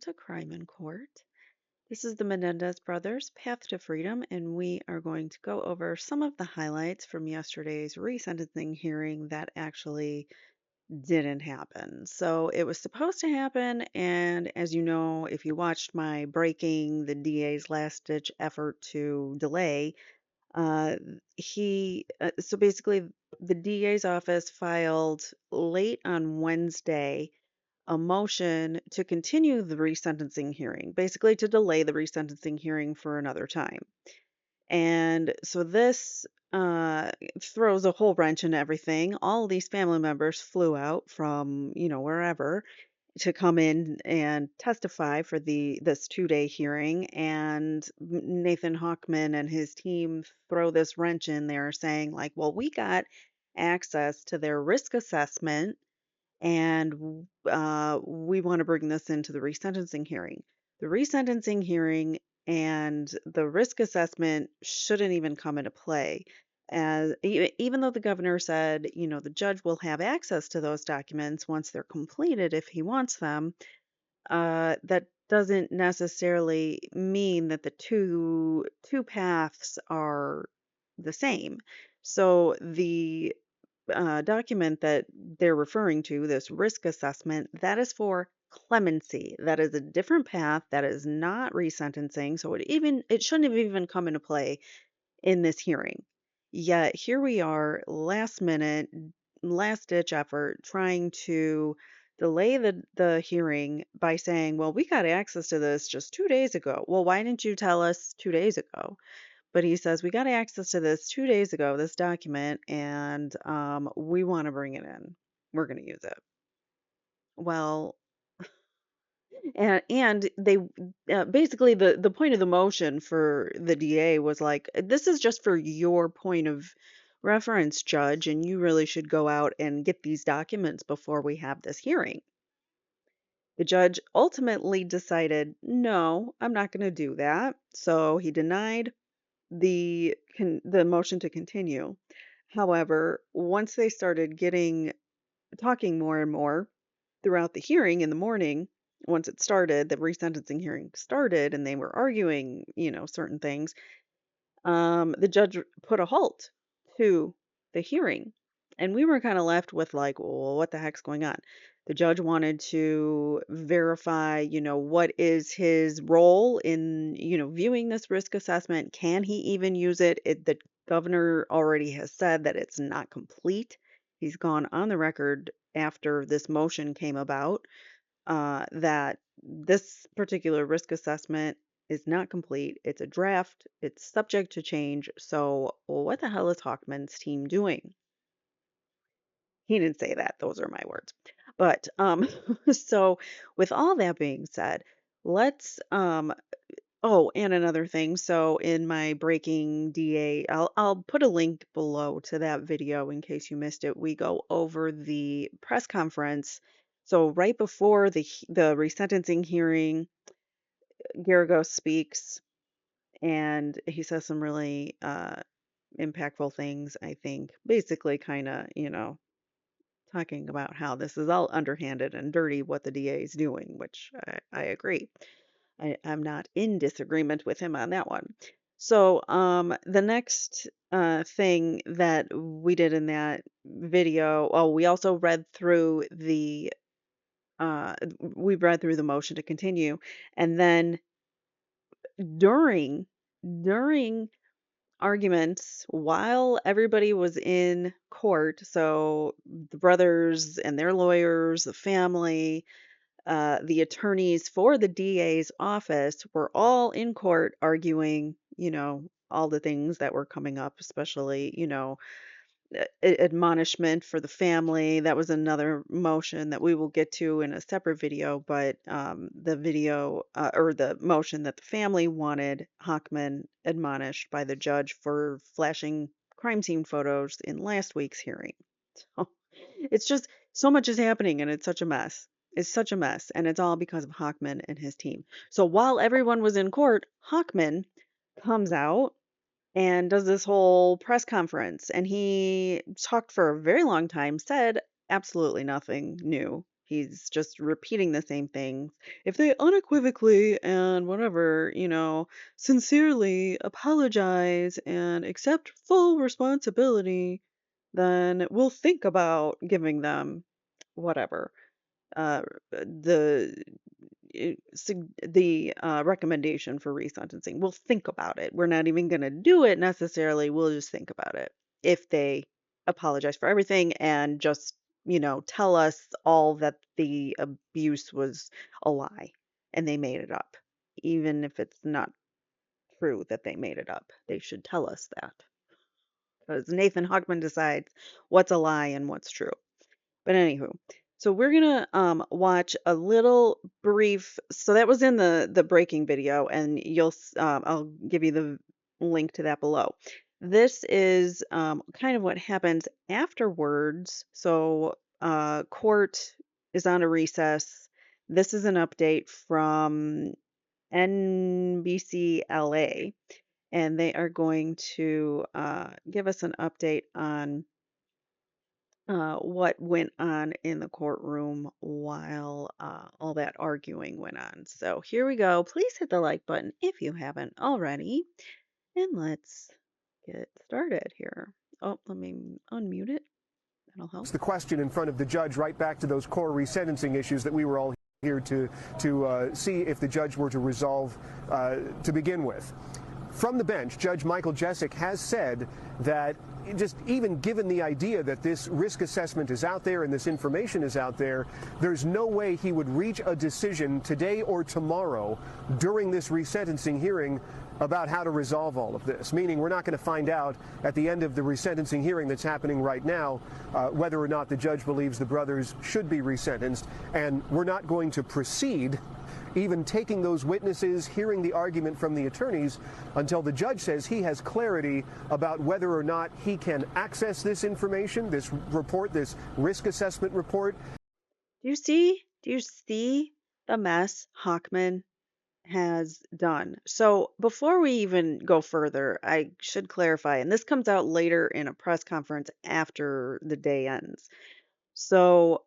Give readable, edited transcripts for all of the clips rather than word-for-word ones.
to Crime in Court. This is the Menendez brothers' Path to Freedom, and we are going to go over some of the highlights from yesterday's resentencing hearing that actually didn't happen. So it was supposed to happen, and as you know, if you watched my breaking the DA's last ditch effort to delay, uh, so basically the DA's office filed late on Wednesday a motion to continue the resentencing hearing, basically to delay the resentencing hearing for another time. And so this throws a whole wrench in everything. All these family members flew out from, wherever to come in and testify for this 2-day hearing. And Nathan Hawkman and his team throw this wrench in there saying, like, well, we got access to their risk assessment and we want to bring this into the resentencing hearing. The resentencing hearing and the risk assessment shouldn't even come into play. As even though the governor said, the judge will have access to those documents once they're completed if he wants them, that doesn't necessarily mean that the two paths are the same. So the document that they're referring to, this risk assessment, that is for clemency. That is a different path. That is not resentencing. So it shouldn't have even come into play in this hearing. Yet here we are, last minute, last ditch effort, trying to delay the hearing by saying, well, we got access to this just 2 days ago. Well, why didn't you tell us 2 days ago? But he says, we got access to this 2 days ago, this document, and we want to bring it in. We're going to use it. Well, and they basically the point of the motion for the DA was like, this is just for your point of reference, judge, and you really should go out and get these documents before we have this hearing. The judge ultimately decided, no, I'm not going to do that. So he denied the motion to continue. However, once they started talking more and more throughout the hearing in the morning, once it started, the resentencing hearing started, and they were arguing, certain things, the judge put a halt to the hearing. And we were kind of left with like, well, what the heck's going on? The judge wanted to verify, what is his role in, viewing this risk assessment? Can he even use it? The governor already has said that it's not complete. He's gone on the record after this motion came about that this particular risk assessment is not complete. It's a draft. It's subject to change. So, what the hell is Hawkman's team doing? He didn't say that. Those are my words. But so with all that being said, let's oh, and another thing. So in my breaking DA, I'll put a link below to that video in case you missed it. We go over the press conference. So right before the resentencing hearing, Garagos speaks and he says some really impactful things, I think. Basically kind of, talking about how this is all underhanded and dirty what the DA is doing, which I agree. I'm not in disagreement with him on that one. So, the next thing that we did in that video, oh, we read through the motion to continue, and then during during arguments while everybody was in court, so the brothers and their lawyers, the family, the attorneys for the DA's office were all in court arguing, all the things that were coming up, especially, admonishment for the family. That was another motion that we will get to in a separate video, but the video or the motion that the family wanted Hockman admonished by the judge for flashing crime scene photos in last week's hearing. So it's just so much is happening and it's such a mess. It's such a mess, and it's all because of Hockman and his team. So while everyone was in court, Hockman comes out and does this whole press conference, and he talked for a very long time, said absolutely nothing new, He's just repeating the same things. If they unequivocally and whatever, sincerely apologize and accept full responsibility, then we'll think about giving them whatever. The recommendation for resentencing. We'll think about it. We're not even going to do it necessarily. We'll just think about it. If they apologize for everything and just, tell us all that the abuse was a lie and they made it up, even if it's not true that they made it up, they should tell us that because Nathan Hockman decides what's a lie and what's true. But anywho, so we're gonna watch a little brief. So that was in the breaking video, and I'll give you the link to that below. This is kind of what happens afterwards. So court is on a recess. This is an update from NBC LA, and they are going to give us an update on what went on in the courtroom while all that arguing went on. So here we go. Please hit the like button if you haven't already. And let's get started here. Oh, let me unmute it. That'll help. It's the question in front of the judge, right back to those core resentencing issues that we were all here to see if the judge were to resolve to begin with. From the bench, Judge Michael Jessic has said that just even given the idea that this risk assessment is out there and this information is out there, there's no way he would reach a decision today or tomorrow during this resentencing hearing about how to resolve all of this, meaning we're not going to find out at the end of the resentencing hearing that's happening right now whether or not the judge believes the brothers should be resentenced, and we're not going to proceed even taking those witnesses, hearing the argument from the attorneys, until the judge says he has clarity about whether or not he can access this information, this report, this risk assessment report. Do you see the mess Hockman has done? So before we even go further, I should clarify, and this comes out later in a press conference after the day ends. So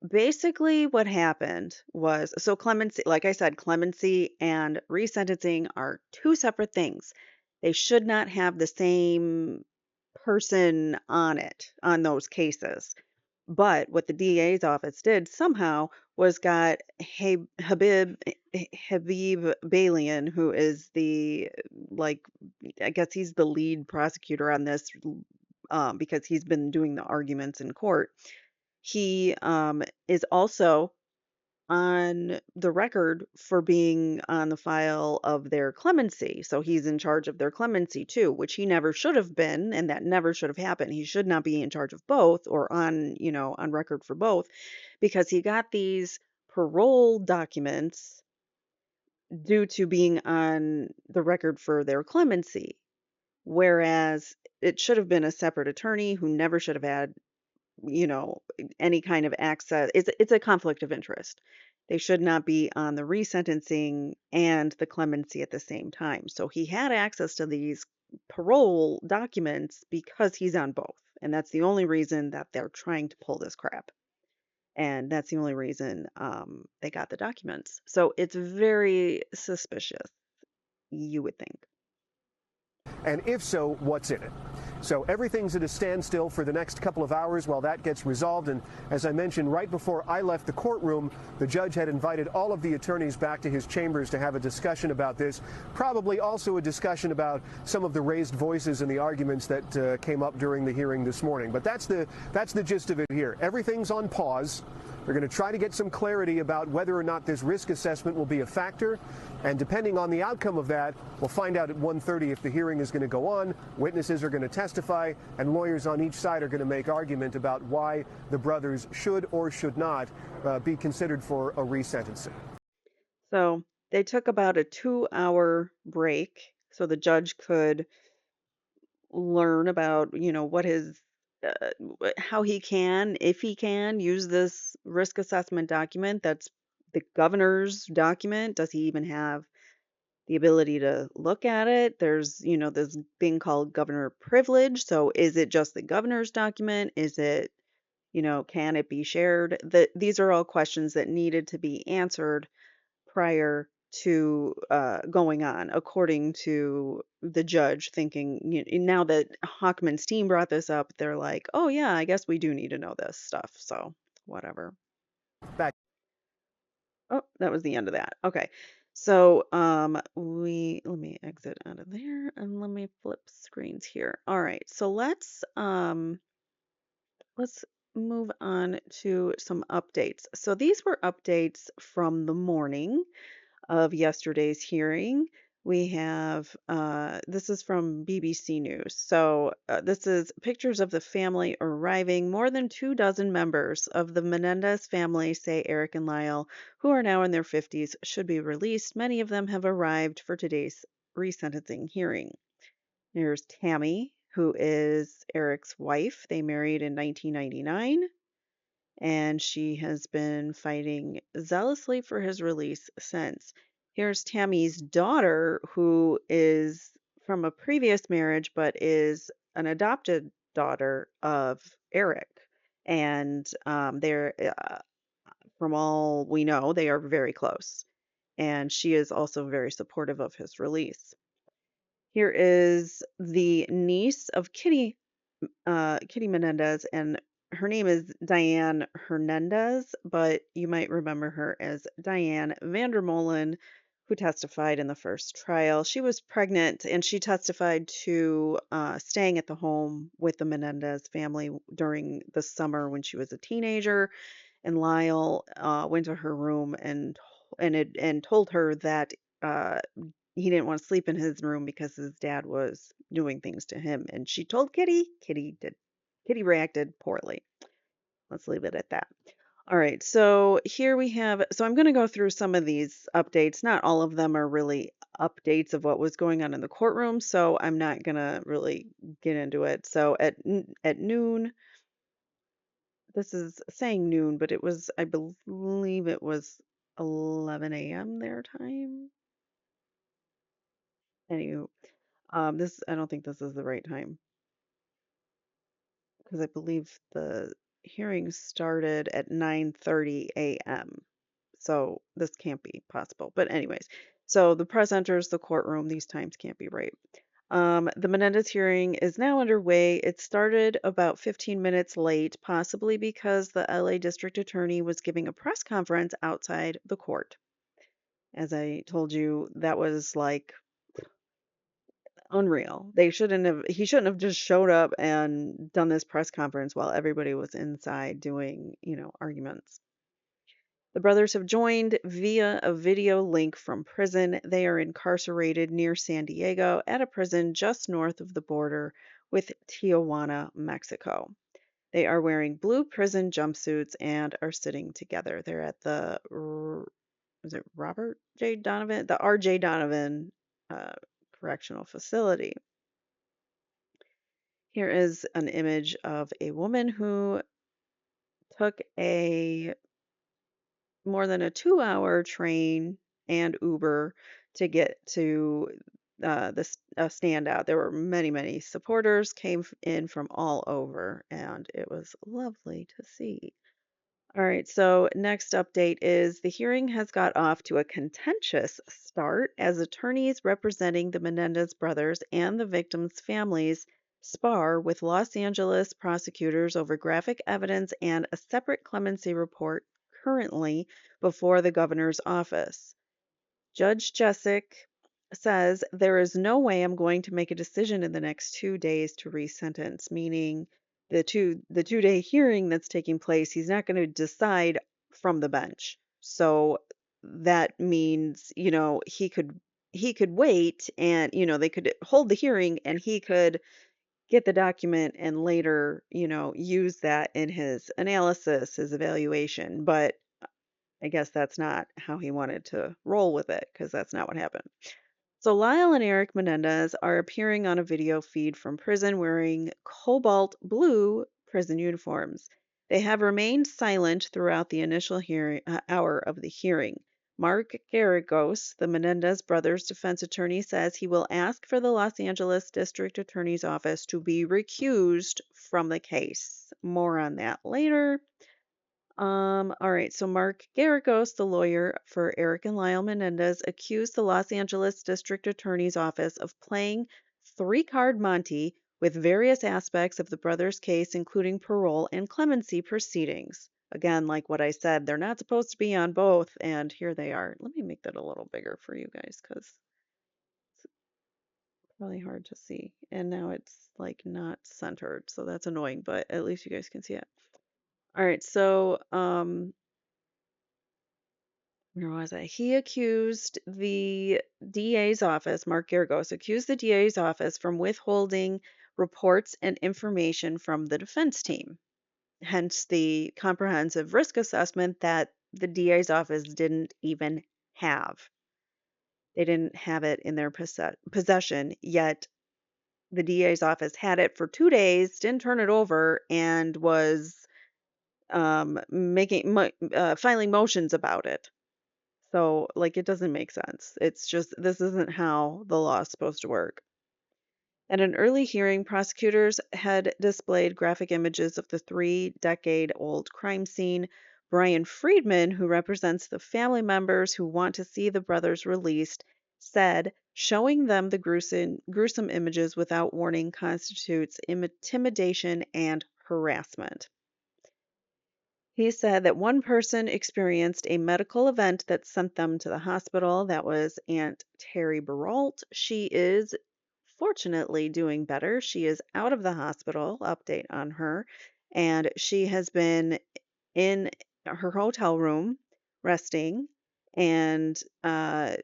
basically what happened was, so clemency, like I said, clemency and resentencing are two separate things. They should not have the same person on those cases. But what the DA's office did somehow was got Habib Balian, who is like, I guess he's the lead prosecutor on this, because he's been doing the arguments in court. He is also on the record for being on the file of their clemency. So he's in charge of their clemency too, which he never should have been, and that never should have happened. He should not be in charge of both or on record for both, because he got these parole documents due to being on the record for their clemency. Whereas it should have been a separate attorney who never should have had any kind of access. It's a conflict of interest. They should not be on the resentencing and the clemency at the same time. So he had access to these parole documents because he's on both. And that's the only reason that they're trying to pull this crap. And that's the only reason they got the documents. So it's very suspicious, you would think. And if so, what's in it? So everything's at a standstill for the next couple of hours while that gets resolved. And as I mentioned, right before I left the courtroom, the judge had invited all of the attorneys back to his chambers to have a discussion about this, probably also a discussion about some of the raised voices and the arguments that came up during the hearing this morning. But that's the gist of it here. Everything's on pause. They're going to try to get some clarity about whether or not this risk assessment will be a factor. And depending on the outcome of that, we'll find out at 1:30 if the hearing is going to go on, witnesses are going to testify, and lawyers on each side are going to make argument about why the brothers should or should not be considered for a resentencing. So they took about a 2-hour break so the judge could learn about, what his how he can, if he can, use this risk assessment document. That's the governor's document. Does he even have the ability to look at it? There's, this thing called governor privilege. So is it just the governor's document? Is it Can it be shared? These are all questions that needed to be answered prior to going on, according to the judge, thinking, now that Hockman's team brought this up, they're like, oh, yeah, I guess we do need to know this stuff. So, whatever. Back. Oh, that was the end of that. Okay. So, let me exit out of there and let me flip screens here. All right. So let's move on to some updates. So these were updates from the morning of yesterday's hearing. We have this is from BBC News. So this is pictures of the family arriving. More than 2 dozen members of the Menendez family say Erik and Lyle, who are now in their 50s, should be released. Many of them have arrived for today's resentencing hearing. There's Tammy, who is Erik's wife. They married in 1999 and she has been fighting zealously for his release since. Here's Tammy's daughter, who is from a previous marriage but is an adopted daughter of Erik. And from all we know, they are very close. And she is also very supportive of his release. Here is the niece of Kitty Menendez, and her name is Diane Hernandez, but you might remember her as Diane Vandermolen, who testified in the first trial. She was pregnant and she testified to staying at the home with the Menendez family during the summer when she was a teenager. And Lyle went to her room and told her that he didn't want to sleep in his room because his dad was doing things to him. And she told Kitty. Kitty reacted poorly. Let's leave it at that. All right. So here we have. So I'm going to go through some of these updates. Not all of them are really updates of what was going on in the courtroom. So I'm not going to really get into it. So at noon, this is saying noon, but it was, I believe it was 11 a.m. their time. Anywho, I don't think this is the right time because I believe the hearing started at 9:30 a.m. So this can't be possible. But anyways, so the press enters the courtroom. These times can't be right. The Menendez hearing is now underway. It started about 15 minutes late, possibly because the LA District Attorney was giving a press conference outside the court. As I told you, that was like unreal. He shouldn't have just showed up and done this press conference while everybody was inside doing, arguments. The brothers have joined via a video link from prison. They are incarcerated near San Diego at a prison just north of the border with Tijuana, Mexico. They are wearing blue prison jumpsuits and are sitting together. They're at is it Robert J. Donovan? The R.J. Donovan Correctional Facility. Here is an image of a woman who took a more than a 2-hour train and Uber to get to this standout. There were many, many supporters came in from all over, and it was lovely to see. All right, so next update is the hearing has got off to a contentious start as attorneys representing the Menendez brothers and the victims' families spar with Los Angeles prosecutors over graphic evidence and a separate clemency report currently before the governor's office. Judge Jessic says there is no way I'm going to make a decision in the next 2 days to resentence, meaning the 2 day hearing that's taking place, he's not going to decide from the bench. So that means, he could wait and, they could hold the hearing and he could get the document and later, use that in his analysis, his evaluation. But I guess that's not how he wanted to roll with it because that's not what happened. So Lyle and Erik Menendez are appearing on a video feed from prison wearing cobalt blue prison uniforms. They have remained silent throughout the initial hour of the hearing. Mark Garagos, the Menendez brothers' defense attorney, says he will ask for the Los Angeles District Attorney's Office to be recused from the case. More on that later. All right, so Mark Garagos, the lawyer for Eric and Lyle Menendez, accused the Los Angeles District Attorney's Office of playing three-card Monte with various aspects of the brothers' case, including parole and clemency proceedings. Again, like what I said, they're not supposed to be on both, and here they are. Let me make that a little bigger for you guys because it's really hard to see. And now it's like not centered, so that's annoying, but at least you guys can see it. All right, so where was I? He accused the DA's office, Mark Gergos, accused the DA's office from withholding reports and information from the defense team. Hence the comprehensive risk assessment that the DA's office didn't even have. They didn't have it in their possession, yet the DA's office had it for 2 days, didn't turn it over, and was filing motions about it. So, like, it doesn't make sense. It's just, this isn't how the law is supposed to work. At an early hearing, prosecutors had displayed graphic images of the 3-decade-old crime scene. Brian Friedman, who represents the family members who want to see the brothers released, said showing them the gruesome images without warning constitutes intimidation and harassment. He said that one person experienced a medical event that sent them to the hospital. That was Aunt Terry Baralt. She is fortunately doing better. She is out of the hospital, update on her, and she has been in her hotel room resting. And Anna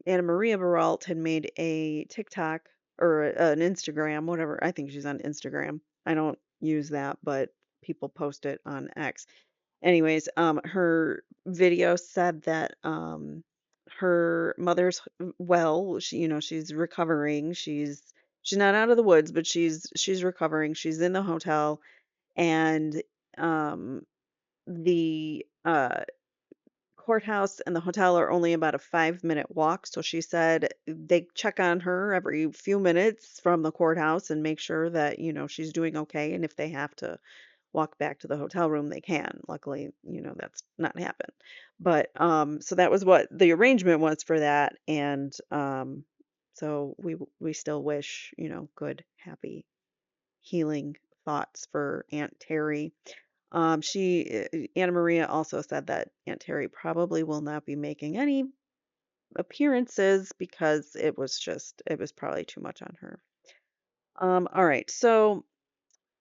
Maria Baralt had made a TikTok or an Instagram, whatever. I think she's on Instagram. I don't use that, but people post it on X. Anyways, her video said that her mother's well, she's recovering. She's not out of the woods, but she's recovering. She's in the hotel, and um the courthouse and the hotel are only about a 5-minute walk. So she said they check on her every few minutes from the courthouse and make sure that, she's doing okay. And if they have to walk back to the hotel room, they can. Luckily, that's not happened. But so that was what the arrangement was for that. And so we still wish, good, happy, healing thoughts for Aunt Terry. Anna Maria also said that Aunt Terry probably will not be making any appearances because it was probably too much on her. All right, so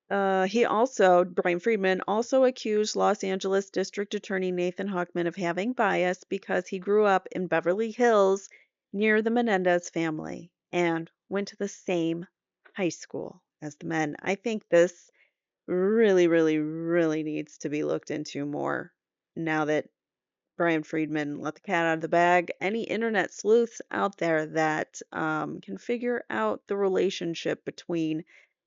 Brian Friedman also accused Los Angeles District Attorney Nathan Hochman of having bias because he grew up in Beverly Hills near the Menendez family and went to the same high school as the men. I think this really, really, really needs to be looked into more now that Brian Friedman let the cat out of the bag. Any internet sleuths out there that can figure out the relationship between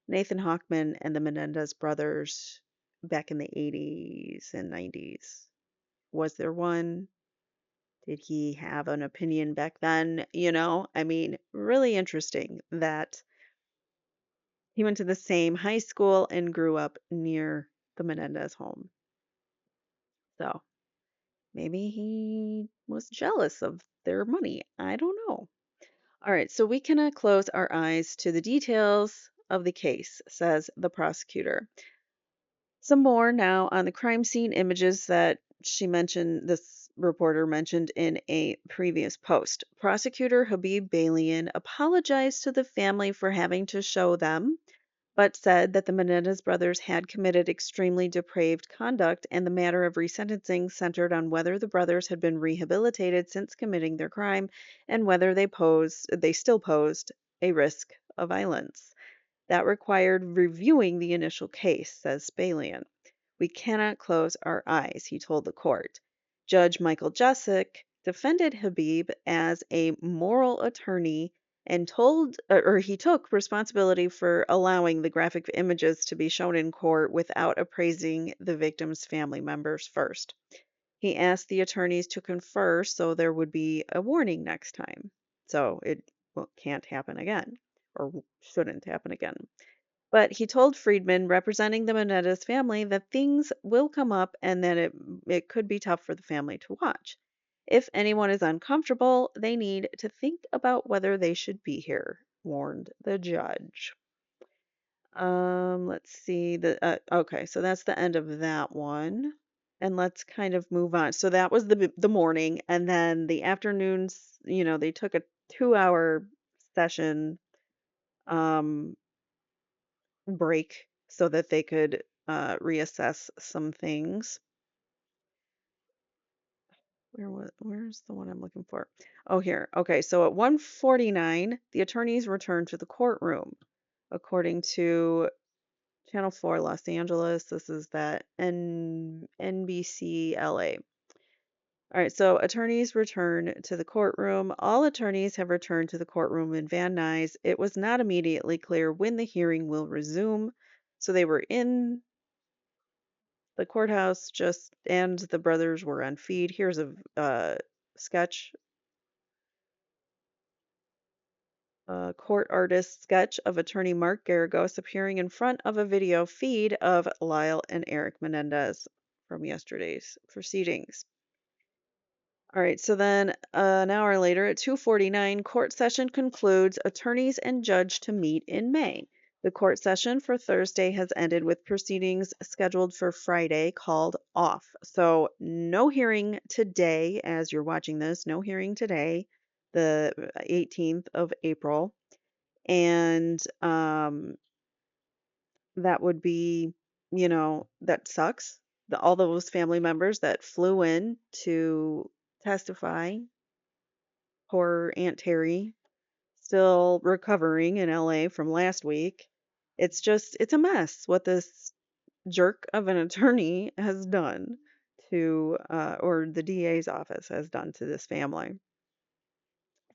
Nathan Hochman and the Menendez brothers back in the 80s and 90s? Was there one? Did he have an opinion back then? I mean, really interesting that he went to the same high school and grew up near the Menendez home. So maybe he was jealous of their money. I don't know. All right, so we cannot close our eyes to the details of the case, says the prosecutor. Some more now on the crime scene images that this reporter mentioned in a previous post. Prosecutor Habib Balian apologized to the family for having to show them, but said that the Menendez brothers had committed extremely depraved conduct, and the matter of resentencing centered on whether the brothers had been rehabilitated since committing their crime and whether they still posed a risk of violence. That required reviewing the initial case, says Spalian. We cannot close our eyes, he told the court. Judge Michael Jessic defended Habib as a moral attorney and he took responsibility for allowing the graphic images to be shown in court without appraising the victim's family members first. He asked the attorneys to confer so there would be a warning next time. So it can't happen again, or shouldn't happen again. But he told Friedman, representing the Menendez family, that things will come up and that it could be tough for the family to watch. If anyone is uncomfortable, they need to think about whether they should be here, warned the judge. Let's see okay, so that's the end of that one. And let's kind of move on. So that was the morning, and then the afternoons, they took a 2-hour session um break so that they could reassess some things. Where's the one I'm looking for? Oh, here. Okay, so at 1:49, the attorneys returned to the courtroom. According to Channel 4 Los Angeles, this is that NBC LA. All right, so attorneys return to the courtroom. All attorneys have returned to the courtroom in Van Nuys. It was not immediately clear when the hearing will resume, so they were in the courthouse and the brothers were on feed. Here's a sketch, a court artist sketch of attorney Mark Garagos appearing in front of a video feed of Lyle and Erik Menendez from yesterday's proceedings. All right, so then an hour later at 2:49, court session concludes, attorneys and judge to meet in May. The court session for Thursday has ended with proceedings scheduled for Friday called off. So no hearing today as you're watching this, no hearing today, the 18th of April. And that would be, that sucks. All those family members that flew in to testify. Poor Aunt Terry, still recovering in LA from last week. It's a mess what this jerk of an attorney has done or the DA's office has done to this family.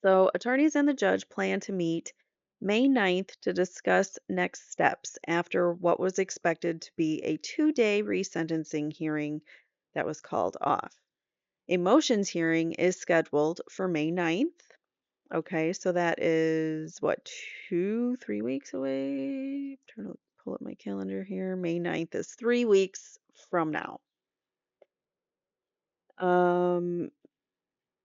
So, attorneys and the judge plan to meet May 9th to discuss next steps after what was expected to be a 2-day resentencing hearing that was called off. A motions hearing is scheduled for May 9th. Okay, so that is what, 3 weeks away? I'm trying to pull up my calendar here. May 9th is 3 weeks from now. Um,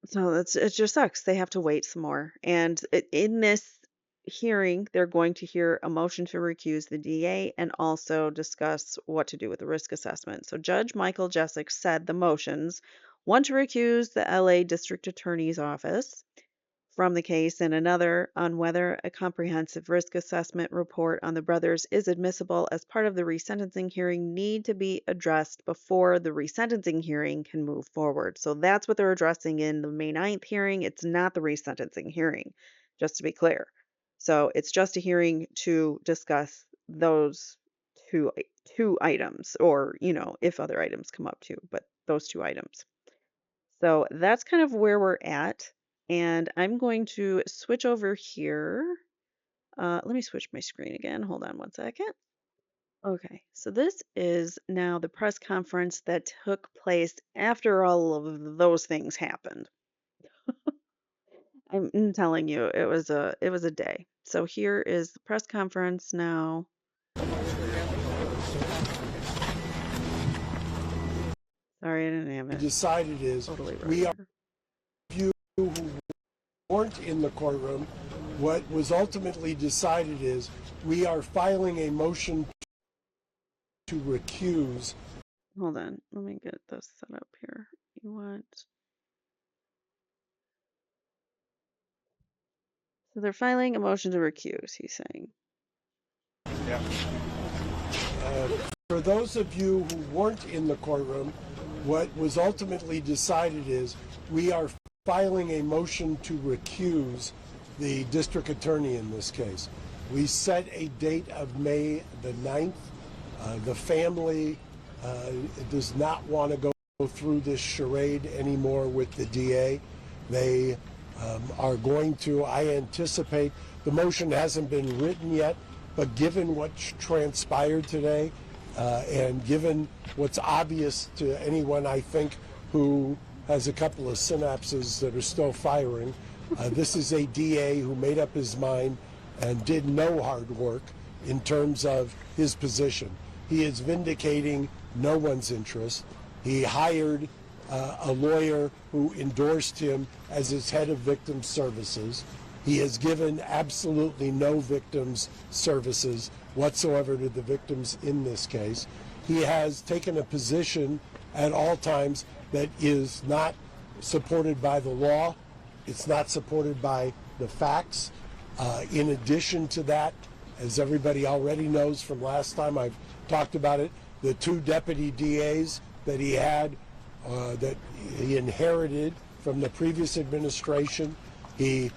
so it just sucks. They have to wait some more. And in this hearing, they're going to hear a motion to recuse the DA and also discuss what to do with the risk assessment. So Judge Michael Jessic said the motions: one to recuse the LA District Attorney's Office from the case, and another on whether a comprehensive risk assessment report on the brothers is admissible as part of the resentencing hearing need to be addressed before the resentencing hearing can move forward. So that's what they're addressing in the May 9th hearing. It's not the resentencing hearing, just to be clear. So it's just a hearing to discuss those two items, or if other items come up too, but those two items. So that's kind of where we're at. And I'm going to switch over here. Let me switch my screen again. Hold on one second. Okay, so this is now the press conference that took place after all of those things happened. I'm telling you, it was a day. So here is the press conference now. Sorry, I didn't have it. Decided is Totally right we are here. you who weren't in the courtroom. What was ultimately decided is we are filing a motion to recuse. Hold on, let me get this set up here. You want? So they're filing a motion to recuse, he's saying. Yeah. For those of you who weren't in the courtroom, what was ultimately decided is we are filing a motion to recuse the district attorney in this case. We set a date of May the 9th. The family does not want to go through this charade anymore with the DA. They are going to, I anticipate, the motion hasn't been written yet, but given what transpired today, and given what's obvious to anyone, I think, who has a couple of synapses that are still firing. This is a DA who made up his mind and did no hard work in terms of his position. He is vindicating no one's interest. He hired a lawyer who endorsed him as his head of victim services. He has given absolutely no victims services whatsoever to the victims in this case. He has taken a position at all times that is not supported by the law. It's not supported by the facts. In addition to that, as everybody already knows from last time I've talked about it, the two deputy DAs that he had, that he inherited from the previous administration, he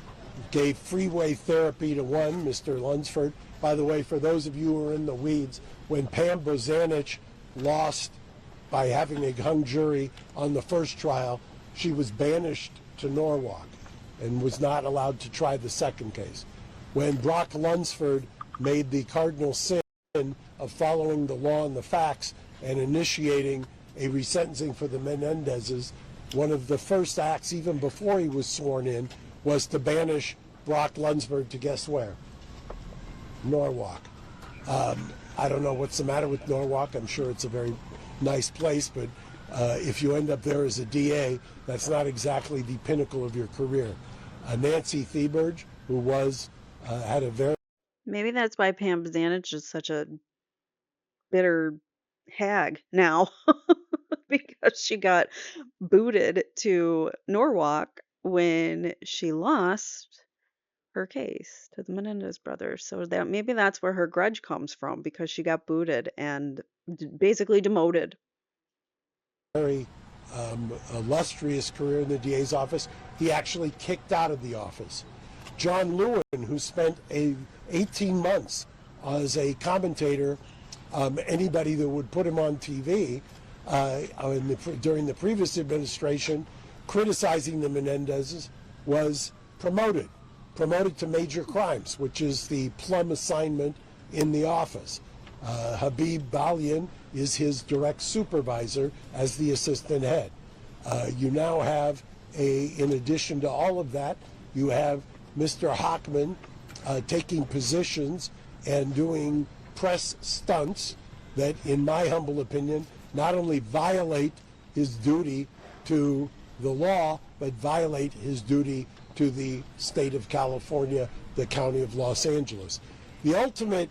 gave freeway therapy to one, Mr. Lunsford. By the way, for those of you who are in the weeds, when Pam Bozanich lost by having a hung jury on the first trial, she was banished to Norwalk and was not allowed to try the second case. When Brock Lunsford made the cardinal sin of following the law and the facts and initiating a resentencing for the Menendezes, one of the first acts, even before he was sworn in, was to banish Brock Lunsford to guess where? Norwalk. I don't know what's the matter with Norwalk. I'm sure it's a very nice place, but if you end up there as a DA, that's not exactly the pinnacle of your career. Nancy Thieberge, who was had a very Maybe that's why Pam Bozanich is such a bitter hag now because she got booted to Norwalk when she lost her case to the Menendez brothers. So that maybe that's where her grudge comes from because she got booted and basically demoted. very illustrious career in the DA's office. He actually kicked out of the office. John Lewin, who spent 18 months as a commentator, anybody that would put him on TV during the previous administration, criticizing the Menendezes, was promoted to major crimes, which is the plum assignment in the office. Habib Balian is his direct supervisor as the assistant head. You now have in addition to all of that, you have Mr. Hochman taking positions and doing press stunts that, in my humble opinion, not only violate his duty to the law, but violate his duty to the state of California, the county of Los Angeles. The ultimate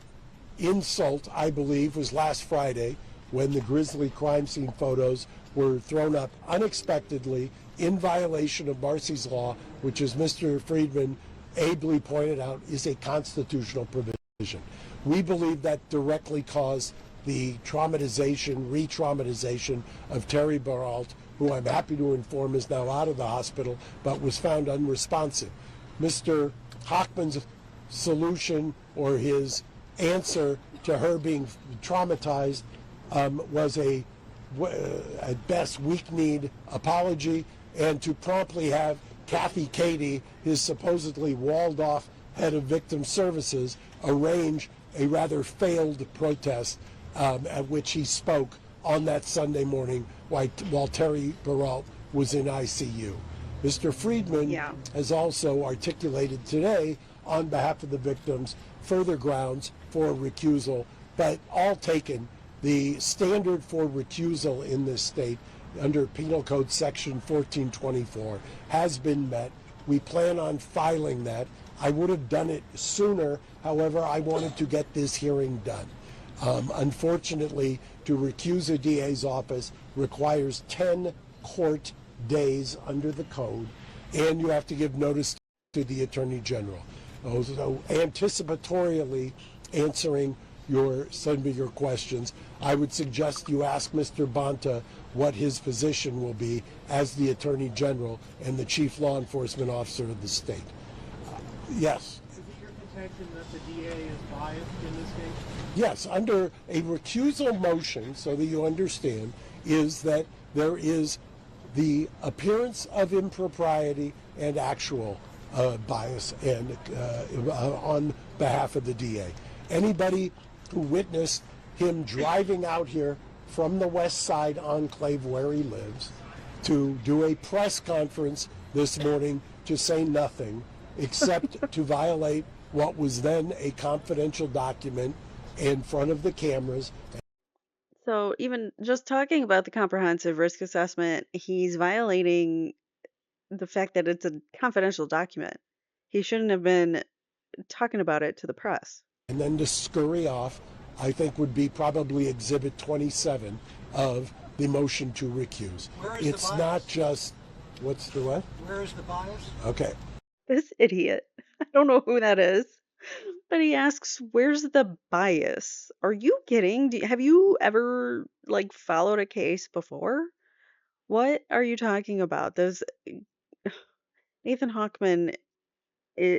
insult, I believe, was last Friday when the grisly crime scene photos were thrown up unexpectedly in violation of Marcy's Law, which, as Mr. Friedman ably pointed out, is a constitutional provision. We believe that directly caused the traumatization, re-traumatization of Terry Baralt, who I'm happy to inform is now out of the hospital, but was found unresponsive. Mr. Hochman's solution, or his answer to her being traumatized, was at best weak-kneed apology, and to promptly have Kathy Cady, his supposedly walled-off head of victim services, arrange a rather failed protest at which he spoke on that Sunday morning while Terry Baralt was in ICU. Mr. Friedman has also articulated today, on behalf of the victims, further grounds for recusal, but all taken. The standard for recusal in this state under Penal Code Section 1424 has been met. We plan on filing that. I would have done it sooner. However, I wanted to get this hearing done. Unfortunately, to recuse a DA's office requires 10 court days under the code, and you have to give notice to the Attorney General. So anticipatorily answering some of your questions, I would suggest you ask Mr. Bonta what his position will be as the Attorney General and the Chief Law Enforcement Officer of the state. Yes. Is it your contention that the DA is biased in this case? Yes, under a recusal motion, so that you understand, is that there is the appearance of impropriety and actual bias and on behalf of the DA. Anybody who witnessed him driving out here from the West Side enclave where he lives to do a press conference this morning to say nothing except to violate what was then a confidential document in front of the cameras. So even just talking about the comprehensive risk assessment, he's violating the fact that it's a confidential document. He shouldn't have been talking about it to the press. And then to scurry off, I think would be probably exhibit 27 of the motion to recuse. It's not just, what's the what? Where is the bias? Okay. This idiot. I don't know who that is. But he asks, "Where's the bias?" Are you kidding? Have you ever like followed a case before? What are you talking about? Does Nathan Hochman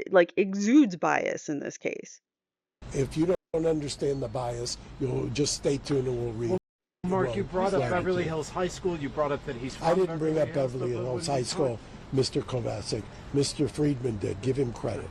like exudes bias in this case? If you don't understand the bias, you'll just stay tuned and we'll read. Mark, you brought up flag it Beverly to you. Hills High School. You brought up that he's from I didn't bring up Hills, Beverly but what Hills did High you School, Mr. Kovacic. Mr. Friedman did. Give him credit.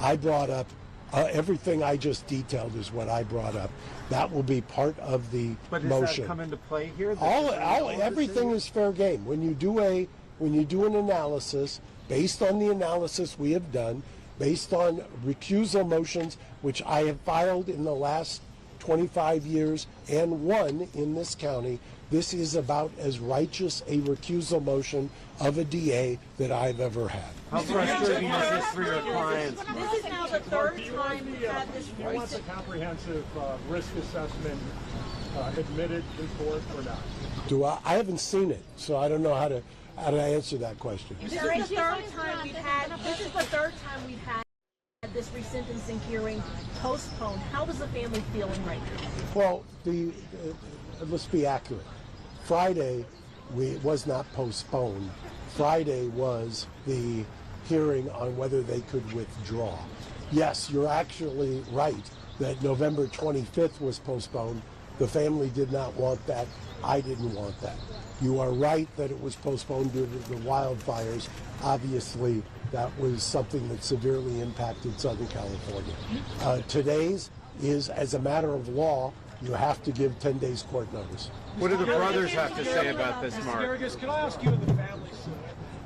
I brought up everything I just detailed is what I brought up. That will be part of the But does motion. that come into play here? Everything is fair game. When you do an analysis based on the analysis we have done, based on recusal motions which I have filed in the last 25 years and won in this county, this is about as righteous a recusal motion of a DA that I've ever had. How frustrating is this for your clients? This is now the third time we've had this Do you want the comprehensive risk assessment admitted in court or not? I haven't seen it, so I don't know how to answer that question. This is the third time we've had this resentencing hearing postponed. How is the family feeling right now? Well, let's be accurate. Friday was not postponed. Friday was the hearing on whether they could withdraw. Yes, you're actually right that November 25th was postponed. The family did not want that. I didn't want that. You are right that it was postponed due to the wildfires. Obviously, that was something that severely impacted Southern California. Today's is, as a matter of law, you have to give 10 days court notice. What do the brothers have to say about this, Mark? Asparagus, can I ask you and the family, sir,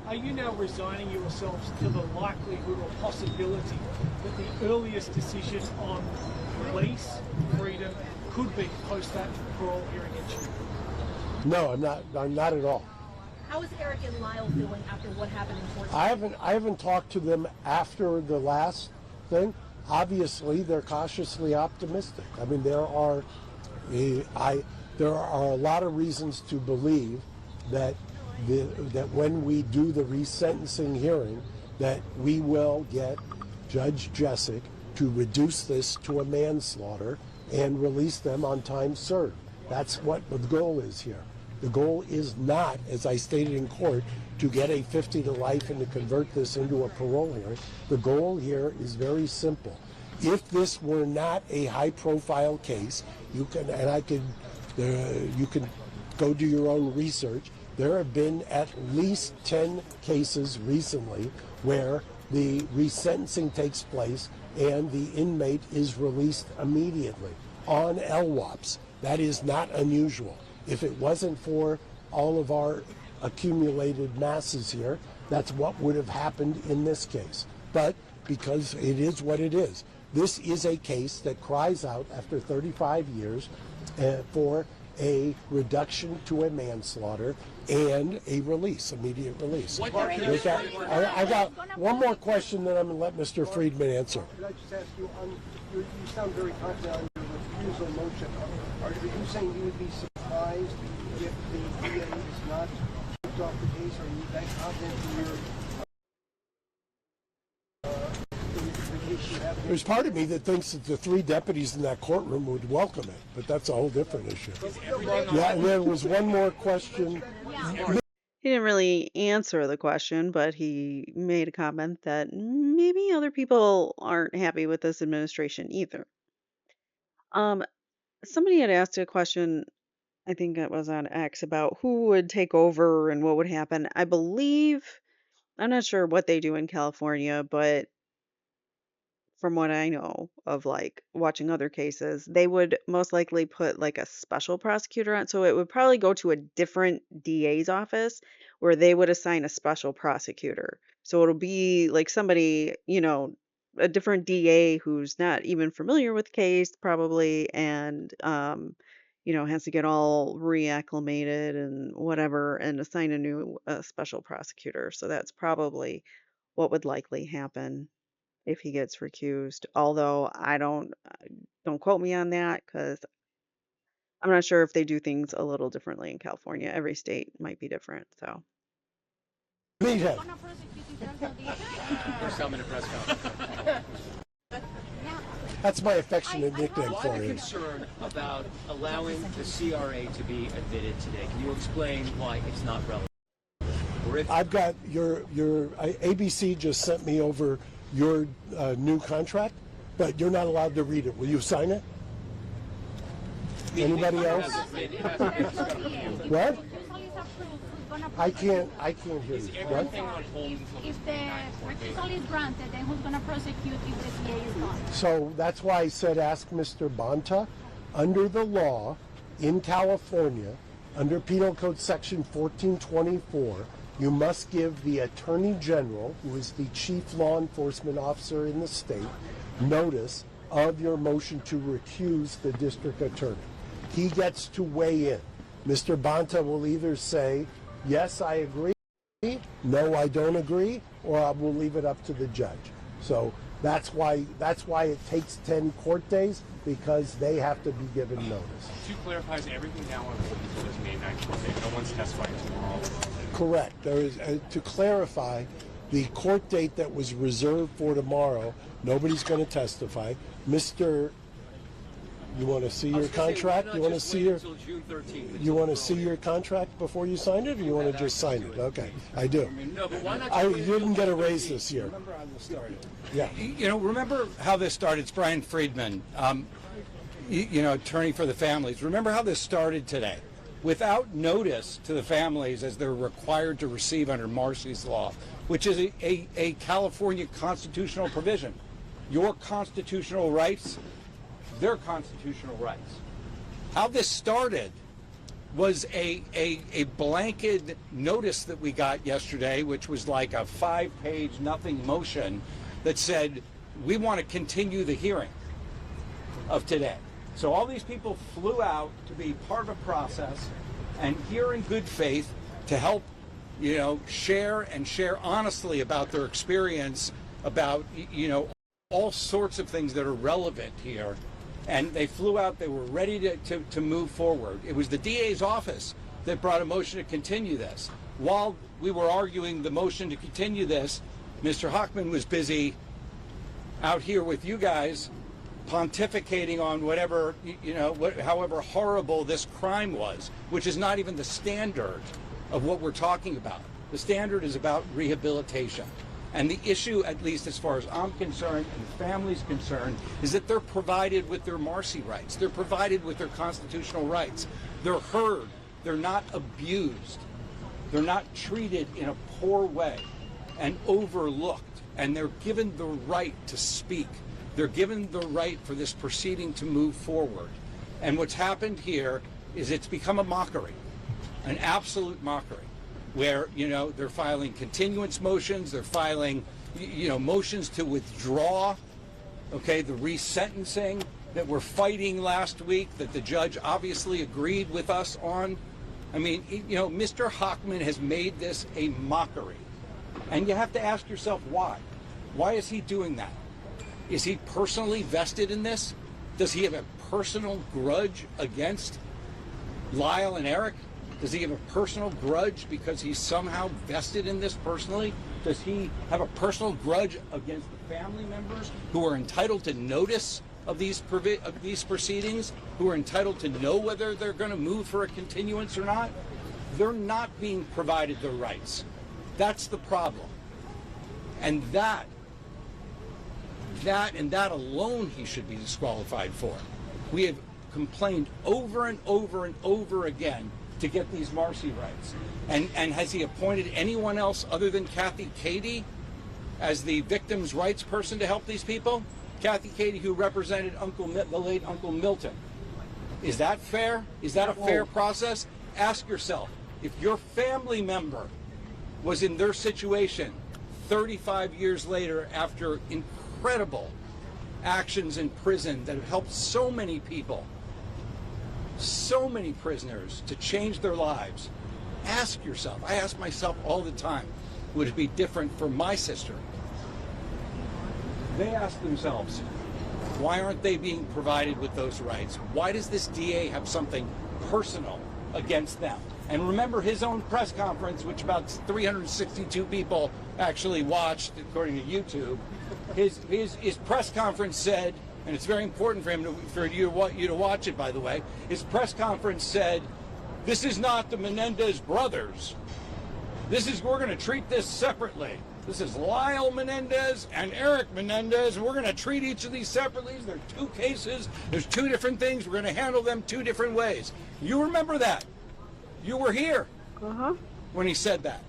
are you now resigning yourselves to the likelihood or possibility that the earliest decision on release, freedom, could be post that parole hearing in June? No, I'm not at all. How is Erik and Lyle feeling after what happened in court? I haven't talked to them after the last thing. Obviously, they're cautiously optimistic. I mean, there are a lot of reasons to believe that that when we do the resentencing hearing, that we will get Judge Jessic to reduce this to a manslaughter and release them on time served. That's what the goal is here. The goal is not, as I stated in court, to get a 50 to life and to convert this into a parole hearing. The goal here is very simple. If this were not a high-profile case, you can go do your own research. There have been at least 10 cases recently where the resentencing takes place and the inmate is released immediately on LWOPs. That is not unusual. If it wasn't for all of our accumulated masses here, that's what would have happened in this case. But because it is what it is, this is a case that cries out after 35 years for a reduction to a manslaughter and a release, immediate release. With that, I got one more question that I'm going to let Mr. Friedman answer. Could I just ask you, you sound very confident on your refusal motion. Are you saying you would be surprised if the DA is not kicked off the case? Are you that confident in your the case you have? There's part of me that thinks that the three deputies in that courtroom would welcome it, but that's a whole different issue. Yeah, and there was one more question. He didn't really answer the question, but he made a comment that maybe other people aren't happy with this administration either. Um, Somebody had asked a question, I think it was on X, about who would take over and what would happen. I believe, I'm not sure what they do in California, but from what I know of like watching other cases, they would most likely put like a special prosecutor on. So it would probably go to a different DA's office where they would assign a special prosecutor. So it'll be like somebody, a different DA who's not even familiar with the case probably and has to get all reacclimated and whatever and assign a new special prosecutor. So that's probably what would likely happen if he gets recused. Although I don't quote me on that because I'm not sure if they do things a little differently in California. Every state might be different. So Meathead. First time in a press conference. That's my affectionate nickname Why for the him. concern about allowing the CRA to be admitted today? Can you explain why it's not relevant? Or if I've got your ABC just sent me over your new contract, but you're not allowed to read it. Will you sign it? Anybody else? What? I can't hear you. What? everything on hold until If the recusal is granted, then who's going to prosecute if the DA is not? So that's why I said ask Mr. Bonta. Under the law in California, under Penal Code Section 1424, you must give the Attorney General, who is the chief law enforcement officer in the state, notice of your motion to recuse the district attorney. He gets to weigh in. Mr. Bonta will either say, yes, I agree, no, I don't agree, or I will leave it up to the judge. So that's why it takes 10 court days, because they have to be given notice. To clarify, is everything now on hold until this May 9th date? No one's testifying tomorrow. Correct. There is, to clarify, the court date that was reserved for tomorrow, nobody's going to testify. Mr. You want to see your contract? You want to see your June 13th? you want to see your contract before you sign it, or you want to just sign it? Okay, I do. No, but why not? I didn't get a raise this year. Remember how this started? Yeah. Remember how this started? It's Brian Friedman, attorney for the families. Remember how this started today? Without notice to the families, as they're required to receive under Marcy's law, which is a California constitutional provision. Your constitutional rights, their constitutional rights. How this started was a blanket notice that we got yesterday, which was like a 5-page nothing motion that said, we want to continue the hearing of today. So all these people flew out to be part of a process and here in good faith to help, share honestly about their experience, about, all sorts of things that are relevant here. And they flew out, they were ready to move forward. It was the DA's office that brought a motion to continue this. While we were arguing the motion to continue this, Mr. Hochman was busy out here with you guys pontificating on whatever, however horrible this crime was, which is not even the standard of what we're talking about. The standard is about rehabilitation. And the issue, at least as far as I'm concerned and the family's concerned, is that they're provided with their Marcy rights. They're provided with their constitutional rights. They're heard. They're not abused. They're not treated in a poor way and overlooked. And they're given the right to speak. They're given the right for this proceeding to move forward. And what's happened here is it's become a mockery, an absolute mockery, where, they're filing continuance motions, they're filing, motions to withdraw, the resentencing that we're fighting last week that the judge obviously agreed with us on. I mean, Mr. Hochman has made this a mockery. And you have to ask yourself why. Why is he doing that? Is he personally vested in this? Does he have a personal grudge against Lyle and Erik? Does he have a personal grudge because he's somehow vested in this personally? Does he have a personal grudge against the family members who are entitled to notice of these proceedings, who are entitled to know whether they're going to move for a continuance or not? They're not being provided their rights. That's the problem. And that alone he should be disqualified for. We have complained over and over and over again to get these Marcy rights. And has he appointed anyone else other than Kathy Cady as the victim's rights person to help these people? Kathy Katie, who represented the late Uncle Milton. Is that fair? Is that a fair process? Ask yourself, if your family member was in their situation 35 years later after incredible actions in prison that have helped so many people, so many prisoners to change their lives, ask yourself, I ask myself all the time, would it be different for my sister? They ask themselves, why aren't they being provided with those rights? Why does this DA have something personal against them? And remember his own press conference, which about 362 people actually watched, according to YouTube. His press conference said, and it's very important for you to watch it, by the way. His press conference said, "This is not the Menendez brothers. We're going to treat this separately. This is Lyle Menendez and Erik Menendez, and we're going to treat each of these separately. There are two cases. There's two different things. We're going to handle them two different ways." You remember that? You were here when he said that.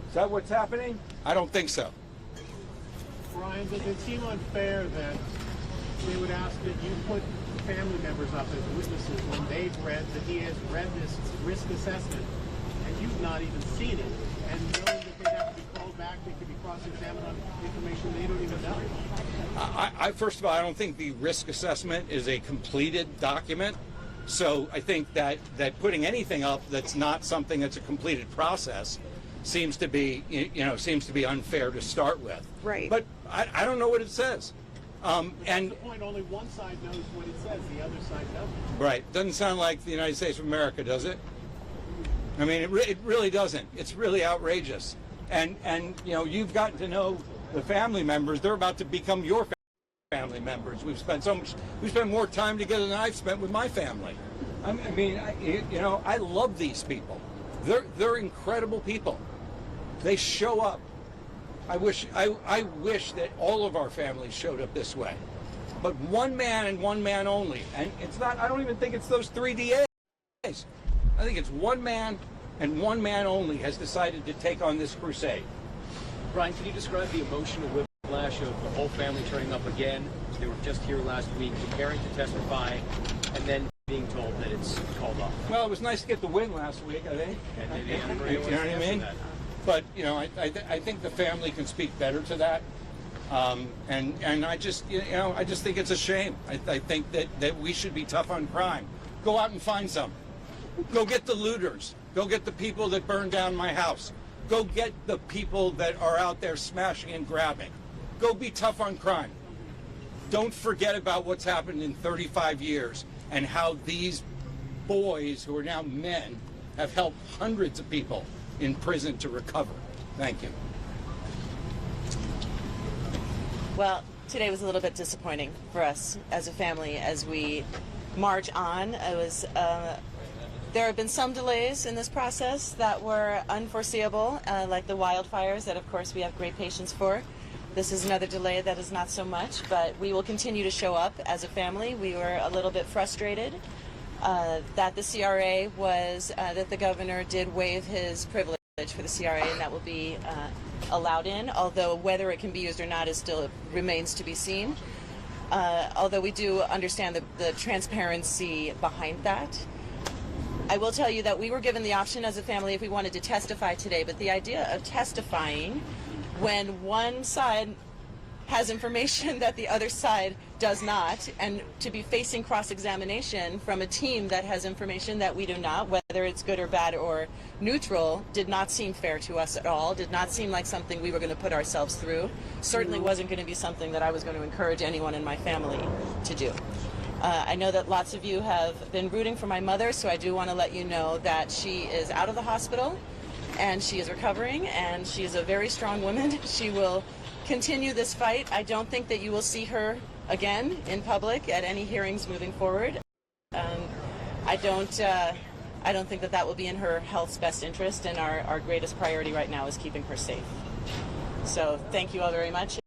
Is that what's happening? I don't think so. Brian, does it seem unfair that they would ask that you put family members up as witnesses when he has read this risk assessment and you've not even seen it, and knowing that they'd have to be called back, they could be cross-examined on information they don't even know? First of all, I don't think the risk assessment is a completed document. So I think that putting anything up that's not something that's a completed process seems to be unfair to start with. Right. But I don't know what it says. And that's the point. Only one side knows what it says. The other side doesn't. Right. Doesn't sound like the United States of America, does it? I mean, it really doesn't. It's really outrageous. And you've gotten to know the family members. They're about to become your family members. We spend more time together than I've spent with my family. I love these people. They're incredible people. They show up. I wish that all of our families showed up this way. But one man and one man only. And it's not, I don't even think it's those 3 DAs. I think it's one man and one man only has decided to take on this crusade. Brian, can you describe the emotional whiplash of the whole family turning up again? They were just here last week preparing to testify and then being told that it's called off. Well, it was nice to get the win last week, I think. And you know what I mean? But, I think the family can speak better to that. And I just think it's a shame. I think that we should be tough on crime. Go out and find some. Go get the looters. Go get the people that burned down my house. Go get the people that are out there smashing and grabbing. Go be tough on crime. Don't forget about what's happened in 35 years and how these boys, who are now men, have helped hundreds of people in prison to recover. Thank you. Well, today was a little bit disappointing for us as a family as we march on. There have been some delays in this process that were unforeseeable, like the wildfires that, of course, we have great patience for. This is another delay that is not so much, but we will continue to show up as a family. We were a little bit frustrated that the CRA that the governor did waive his privilege for the CRA, and that will be allowed in, although whether it can be used or not remains to be seen. Although we do understand the transparency behind that. I will tell you that we were given the option as a family if we wanted to testify today, but the idea of testifying when one side has information that the other side does not, and to be facing cross-examination from a team that has information that we do not, whether it's good or bad or neutral, did not seem fair to us at all, did not seem like something we were going to put ourselves through, certainly wasn't going to be something that I was going to encourage anyone in my family to do. I know that lots of you have been rooting for my mother, so I do want to let you know that she is out of the hospital and she is recovering, and she is a very strong woman. She will continue this fight. I don't think that you will see her again in public at any hearings moving forward. I don't think that will be in her health's best interest, and our greatest priority right now is keeping her safe. So thank you all very much.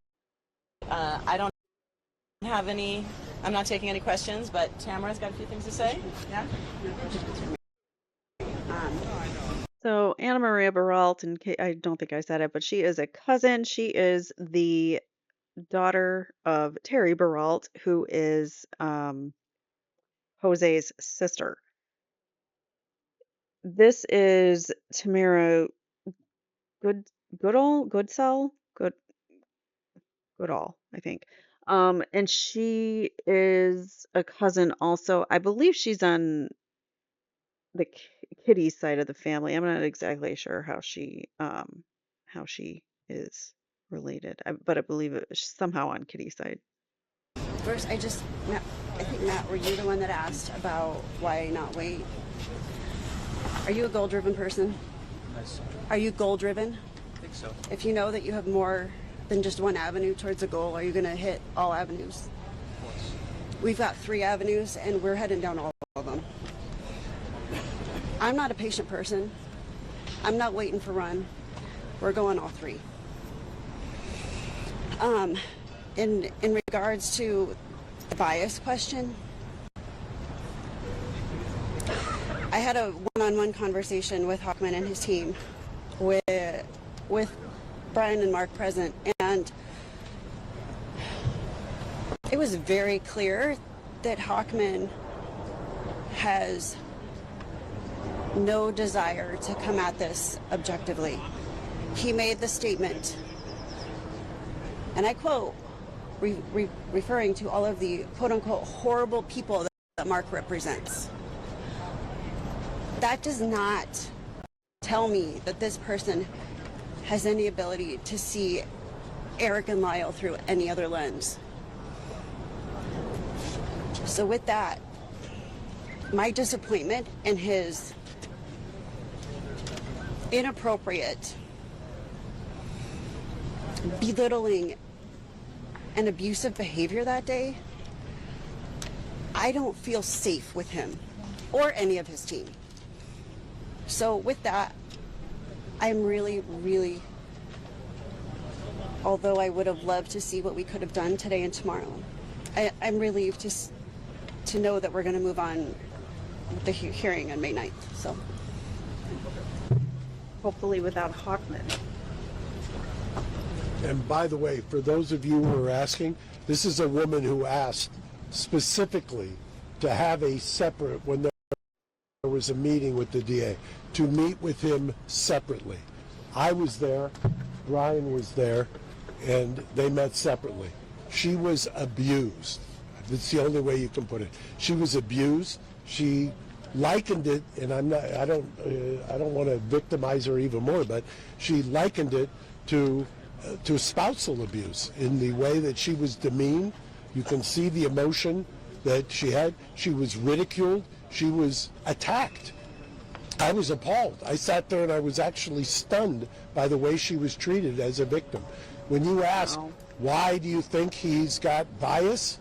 I'm not taking any questions, but Tamara's got a few things to say. Yeah? So Anna Maria Baralt, and I don't think I said it, but she is a cousin. She is the daughter of Terry Baralt, who is Jose's sister. This is Tamara Good Goodsell, Goodall, I think. And she is a cousin also. I believe she's on the Kitty side of the family. I'm not exactly sure how she is related, but I believe somehow on Kitty's side. First, I think, Matt, were you the one that asked about why not wait? Are you a goal-driven person? Nice. Are you goal-driven? I think so. If you know that you have more than just one avenue towards a goal, are you going to hit all avenues? Of course. We've got 3 avenues, and we're heading down all of them. I'm not a patient person. I'm not waiting for run. We're going all 3. In regards to the bias question, I had a one-on-one conversation with Hockman and his team with Brian and Mark present, and it was very clear that Hockman has no desire to come at this objectively. He made the statement, and I quote, referring to all of the quote-unquote horrible people that Mark represents. That does not tell me that this person has any ability to see Erik and Lyle through any other lens. So with that, my disappointment in his inappropriate, belittling, and abusive behavior that day, I don't feel safe with him or any of his team. So with that, I'm really, really, although I would have loved to see what we could have done today and tomorrow, I'm relieved to know that we're going to move on with the hearing on May 9th. So Hopefully without Hockman. And by the way, for those of you who are asking, this is a woman who asked specifically to have a separate, when there was a meeting with the DA, to meet with him separately. I was there, Brian was there, and they met separately. She was abused. That's the only way you can put it. She was abused. She likened it, and I don't want to victimize her even more, but she likened it to spousal abuse in the way that she was demeaned. You can see the emotion that she had. She was ridiculed. She was attacked. I was appalled. I sat there and I was actually stunned by the way she was treated as a victim. When you ask, why do you think he's got bias?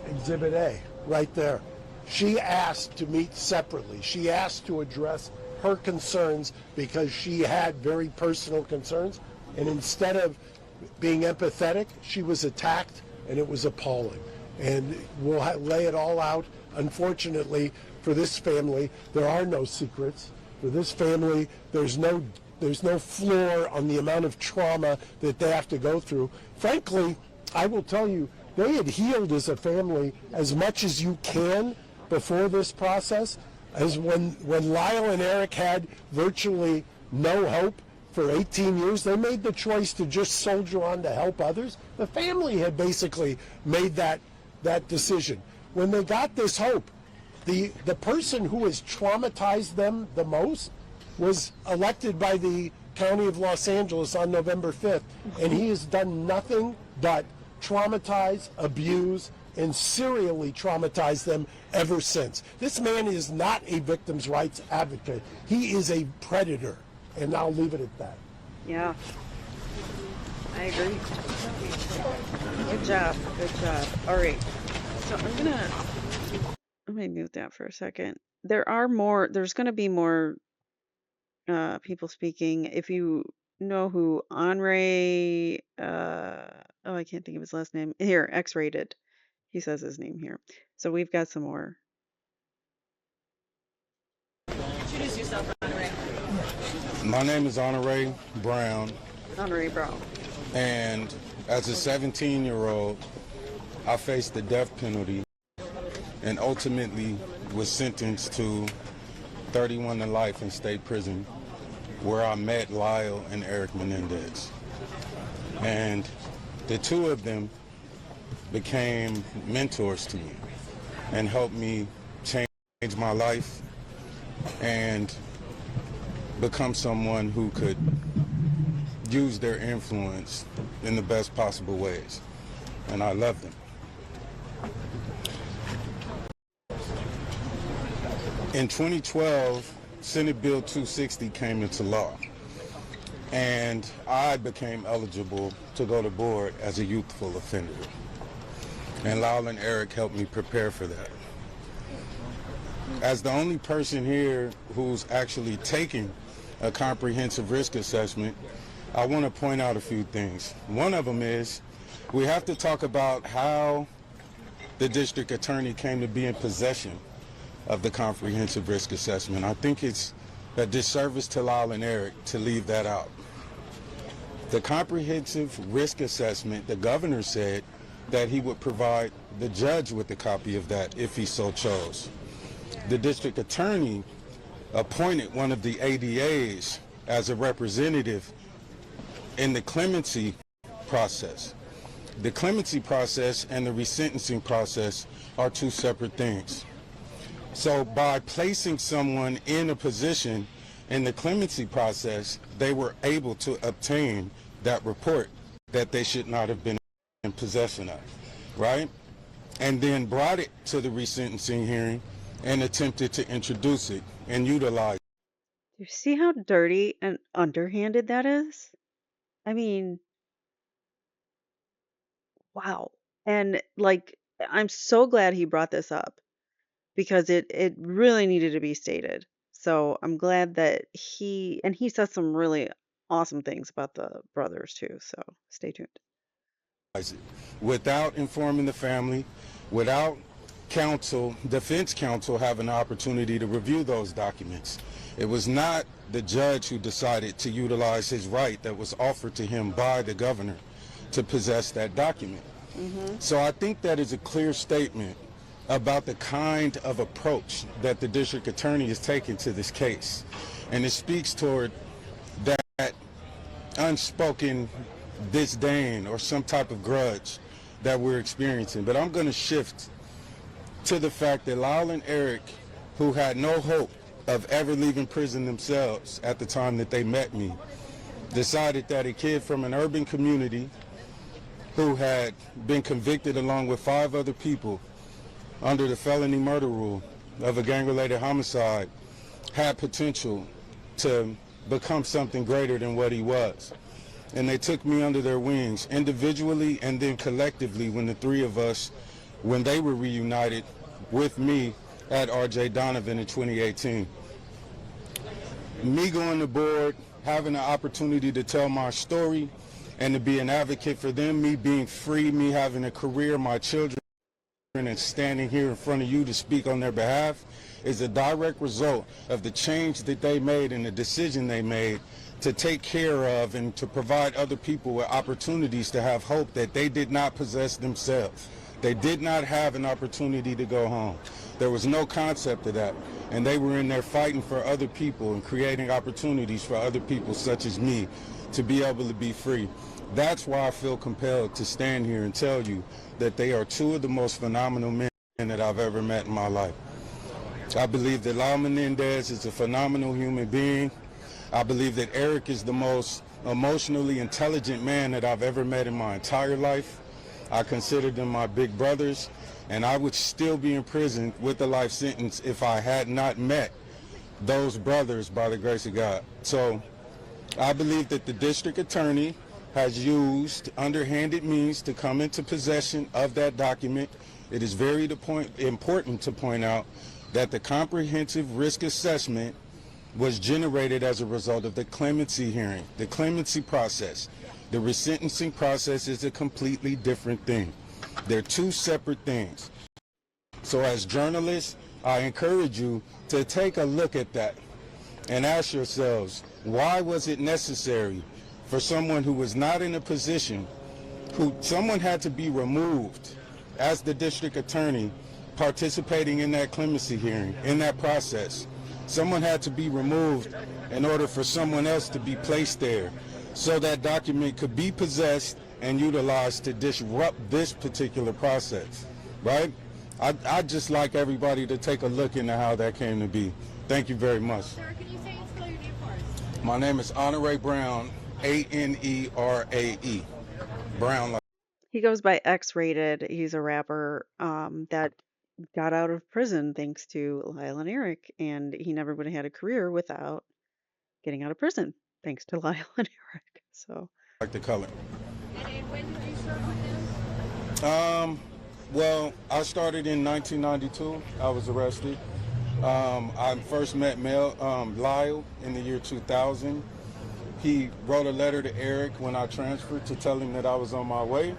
Exhibit A, right there. She asked to meet separately. She asked to address her concerns because she had very personal concerns. And instead of being empathetic, she was attacked, and it was appalling. And we'll lay it all out. Unfortunately, for this family, there are no secrets. For this family, there's no floor on the amount of trauma that they have to go through. Frankly, I will tell you, they had healed as a family as much as you can before this process. As when Lyle and Erik had virtually no hope for 18 years, they made the choice to just soldier on to help others. The family had basically made that decision. When they got this hope, the person who has traumatized them the most was elected by the County of Los Angeles on November 5th, and he has done nothing but traumatize, abuse, and serially traumatize them ever since. This man is not a victims' rights advocate. He is a predator, and I'll leave it at that. Yeah, I agree. Good job. Good job. All right. So let me mute that for a second. There's going to be more people speaking. If you know who Henri, I can't think of his last name. Here, X-rated. He says his name here. So we've got some more. Introduce yourself, Henri. My name is Honore Brown. Henri Brown. And As a 17-year-old, I faced the death penalty and ultimately was sentenced to 31 to life in state prison, where I met Lyle and Erik Menendez. And the two of them became mentors to me and helped me change my life and become someone who could use their influence in the best possible ways. And I love them. In 2012, Senate Bill 260 came into law, and I became eligible to go to board as a youthful offender. And Lyle and Erik helped me prepare for that. As the only person here who's actually taking a comprehensive risk assessment, I want to point out a few things. One of them is we have to talk about how the district attorney came to be in possession of the comprehensive risk assessment. I think it's a disservice to Lyle and Erik to leave that out. The comprehensive risk assessment, the governor said that he would provide the judge with a copy of that if he so chose. The district attorney appointed one of the ADAs as a representative in the clemency process. The clemency process and the resentencing process are two separate things. So by placing someone in a position in the clemency process, they were able to obtain that report that they should not have been in possession of, right? And then brought it to the resentencing hearing and attempted to introduce it and utilize it. You see how dirty and underhanded that is? I mean, wow. And like, I'm so glad he brought this up because it really needed to be stated. So I'm glad that he says some really awesome things about the brothers too. So stay tuned. It without informing the family, without counsel, defense counsel having the opportunity to review those documents. It was not the judge who decided to utilize his right that was offered to him by the governor to possess that document. So I think that is a clear statement about the kind of approach that the district attorney is taking to this case. And it speaks toward that unspoken disdain or some type of grudge that we're experiencing. But I'm going to shift to the fact that Lyle and Erik, who had no hope of ever leaving prison themselves at the time that they met me, decided that a kid from an urban community who had been convicted along with 5 other people under the felony murder rule of a gang-related homicide had potential to become something greater than what he was. And they took me under their wings individually and then collectively when the 3 of us, when they were reunited with me at R.J. Donovan in 2018. Me going to board, having the opportunity to tell my story and to be an advocate for them, me being free, me having a career, my children, and standing here in front of you to speak on their behalf is a direct result of the change that they made and the decision they made to take care of and to provide other people with opportunities to have hope that they did not possess themselves. They did not have an opportunity to go home. There was no concept of that. And they were in there fighting for other people and creating opportunities for other people such as me to be able to be free. That's why I feel compelled to stand here and tell you that they are 2 of the most phenomenal men that I've ever met in my life. I believe that Lyle Menendez is a phenomenal human being. I believe that Erik is the most emotionally intelligent man that I've ever met in my entire life. I consider them my big brothers, and I would still be in prison with a life sentence if I had not met those brothers by the grace of God. So I believe that the district attorney has used underhanded means to come into possession of that document. It is very important to point out that the comprehensive risk assessment was generated as a result of the clemency hearing, the clemency process. The resentencing process is a completely different thing. They're 2 separate things. So as journalists, I encourage you to take a look at that and ask yourselves, why was it necessary for someone who was not in a position who someone had to be removed as the district attorney participating in that clemency hearing, in that process. Someone had to be removed in order for someone else to be placed there so that document could be possessed and utilized to disrupt this particular process, right? I'd just like everybody to take a look into how that came to be. Thank you very much. Sir, can you say and spell your name for us? My name is Honore Brown, Anerae. Brown. He goes by X-Rated. He's a rapper that got out of prison thanks to Lyle and Erik, and he never would have had a career without getting out of prison thanks to Lyle and Erik. So, Like the color. And when did you start with this? Well, I started in 1992. I was arrested. I first met Lyle in the year 2000. He wrote a letter to Erik when I transferred to tell him that I was on my way.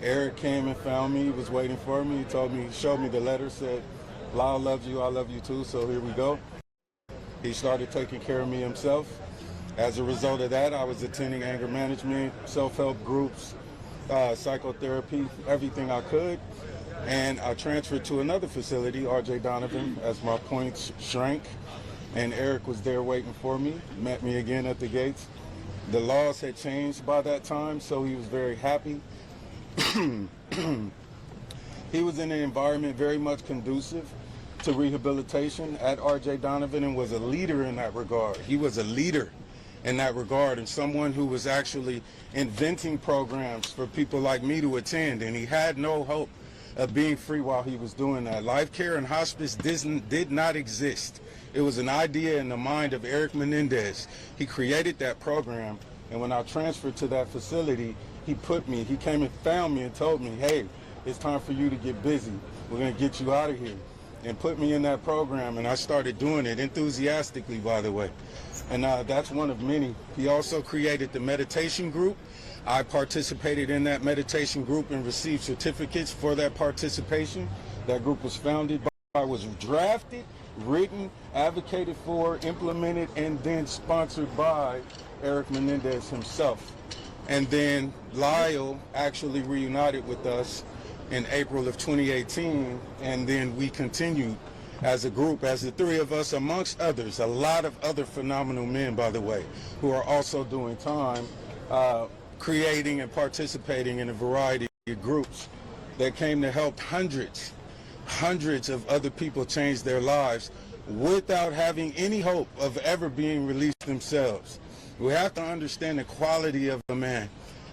Erik came and found me. He was waiting for me. He showed me the letter, said, Lyle loves you, I love you too, so here we go. He started taking care of me himself. As a result of that, I was attending anger management, self-help groups, psychotherapy, everything I could. And I transferred to another facility, R.J. Donovan, as my points shrank. And Erik was there waiting for me, met me again at the gates. The laws had changed by that time, so he was very happy. He was in an environment very much conducive to rehabilitation at R.J. Donovan and was a leader in that regard. He was a leader in that regard and someone who was actually inventing programs for people like me to attend, and he had no hope of being free while he was doing that. Life care and hospice did not exist. It was an idea in the mind of Erik Menendez. He created that program, and when I transferred to that facility, he came and found me and told me, hey, it's time for you to get busy. We're gonna get you out of here. And put me in that program, and I started doing it enthusiastically, by the way. And that's one of many. He also created the meditation group. I participated in that meditation group and received certificates for that participation. That group was was drafted, written, advocated for, implemented, and then sponsored by Erik Menendez himself. And then Lyle actually reunited with us in April of 2018, and then we continued as a group, as the three of us, amongst others, a lot of other phenomenal men, by the way, who are also doing time, creating and participating in a variety of groups that came to help hundreds of other people change their lives without having any hope of ever being released themselves. We have to understand the quality of a man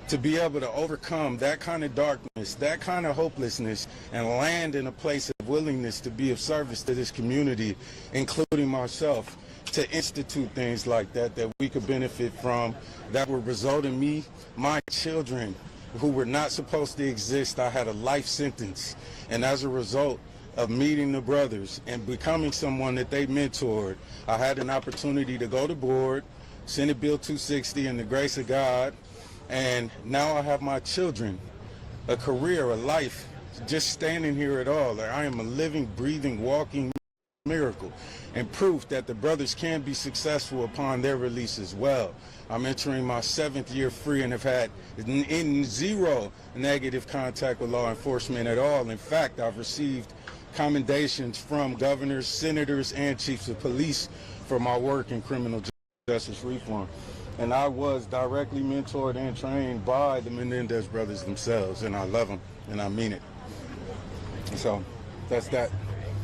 to be able to overcome that kind of darkness, that kind of hopelessness, and land in a place of willingness to be of service to this community, including myself, to institute things like that we could benefit from, that would result in me, my children, who were not supposed to exist. I had a life sentence, and as a result of meeting the brothers and becoming someone that they mentored, I had an opportunity to go to board, Senate Bill 260, and the grace of God. And now I have my children, a career, a life, just standing here at all. Like, I am a living, breathing, walking miracle and proof that the brothers can be successful upon their release as well. I'm entering my 7th year free and have had zero negative contact with law enforcement at all. In fact, I've received commendations from governors, senators, and chiefs of police for my work in criminal justice reform. And I was directly mentored and trained by the Menendez brothers themselves, and I love them, and I mean it. So that's that.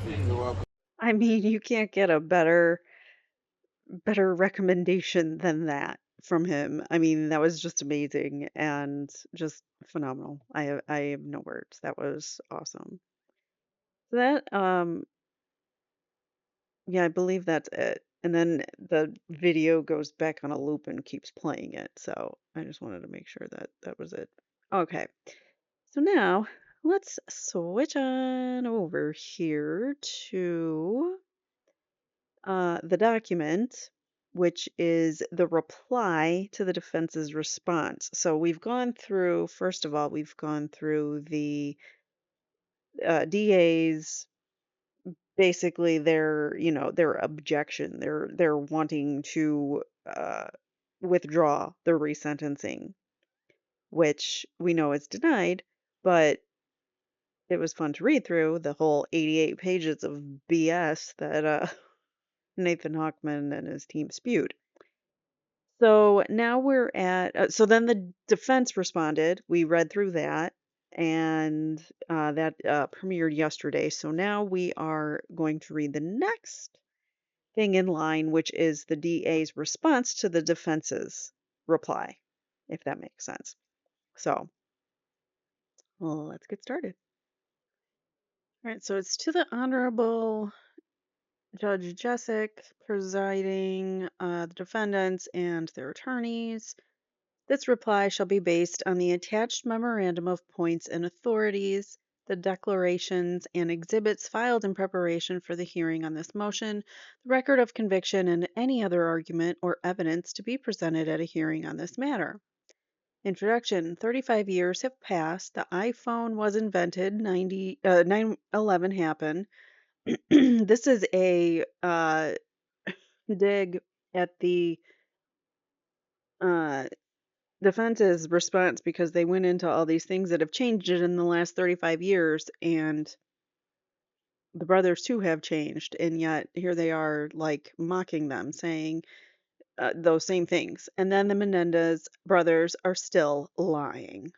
You're welcome. I mean, you can't get a better recommendation than that from him. I mean, that was just amazing and just phenomenal. I have no words. That was awesome. So that yeah, I believe that's it. And then the video goes back on a loop and keeps playing it. So I just wanted to make sure that that was it. Okay. So now let's switch on over here to the document, which is the reply to the defense's response. So we've gone through, first of all, we've gone through the DA's basically their objection. They're wanting to withdraw the resentencing. which we know is denied, but it was fun to read through the whole 88 pages of BS that Nathan Hochman and his team spewed. So now we're at, so then the defense responded. We read through that, and that premiered yesterday. So now we are going to read the next thing in line, which is the DA's response to the defense's reply, if that makes sense. So let's get started. All right, so it's to the Honorable Judge Jessic presiding, the defendants and their attorneys. This reply shall be based on the attached memorandum of points and authorities, the declarations and exhibits filed in preparation for the hearing on this motion, the record of conviction, and any other argument or evidence to be presented at a hearing on this matter. Introduction. 35 years have passed. The iPhone was invented. 9/11 happened. This is a dig at the uh, defense's response because they went into all these things that have changed it in the last 35 years, and the brothers too have changed, and yet here they are like mocking them, saying those same things. And then the Menendez brothers are still lying.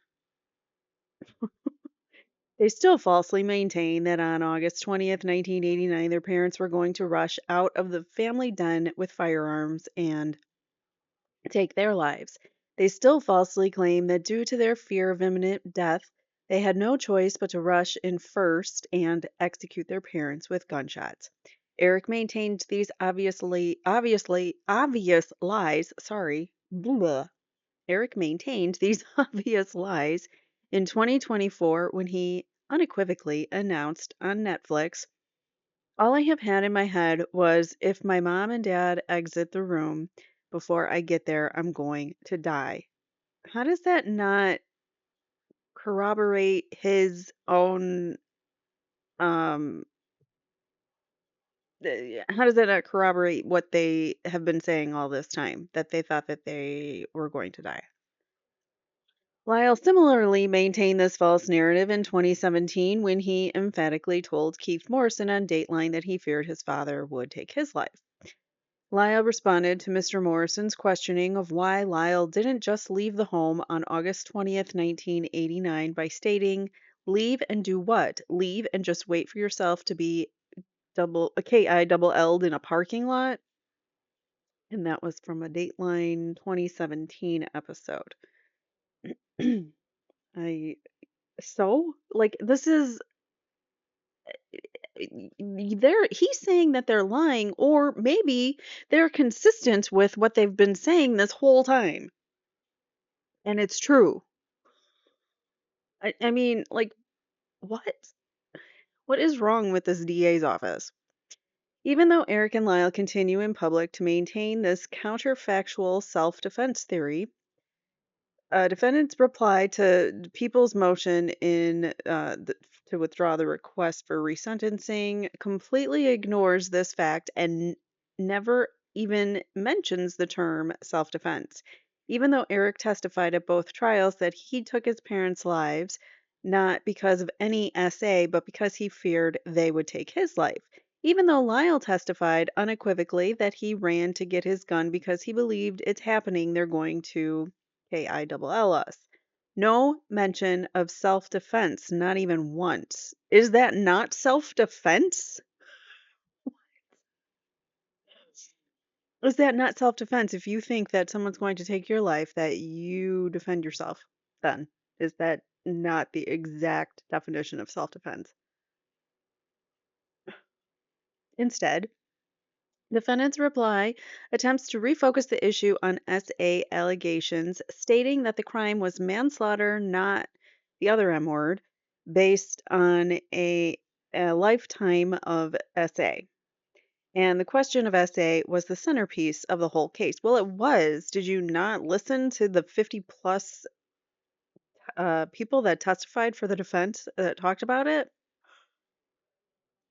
They still falsely maintain that on August 20th, 1989, their parents were going to rush out of the family den with firearms and take their lives. They still falsely claim that due to their fear of imminent death, they had no choice but to rush in first and execute their parents with gunshots. Erik maintained these obvious lies. Sorry. Blah. Erik maintained these obvious lies in 2024 when he unequivocally announced on Netflix, "All I have had in my head was if my mom and dad exit the room before I get there, I'm going to die." How does that not corroborate his own um how does that not corroborate what they have been saying all this time, that they thought that they were going to die? Lyle similarly maintained this false narrative in 2017 when he emphatically told Keith Morrison on Dateline that he feared his father would take his life. Lyle responded to Mr. Morrison's questioning of why Lyle didn't just leave the home on August 20th, 1989 by stating, "Leave and do what? Leave and just wait for yourself to be KI double L'd in a parking lot?" And that was from a Dateline 2017 episode. I so like this is he's saying that they're lying, or maybe they're consistent with what they've been saying this whole time. And it's true. I mean, like, what? What is wrong with this DA's office? Even though Erik and Lyle continue in public to maintain this counterfactual self-defense theory, defendant's reply to People's motion to withdraw the request for resentencing completely ignores this fact and never even mentions the term self-defense. Even though Erik testified at both trials that he took his parents' lives not because of any SA, but because he feared they would take his life. Even though Lyle testified unequivocally that he ran to get his gun because he believed it's happening, they're going to KILL us. No mention of self-defense, not even once. Is that not self-defense? Is that not self-defense if you think that someone's going to take your life, that you defend yourself? Then is that not the exact definition of self-defense? Instead, defendant's reply attempts to refocus the issue on SA allegations, stating that the crime was manslaughter, not the other M word, based on a lifetime of SA. And the question of SA was the centerpiece of the whole case. Well, it was. Did you not listen to the 50 plus people that testified for the defense that talked about it?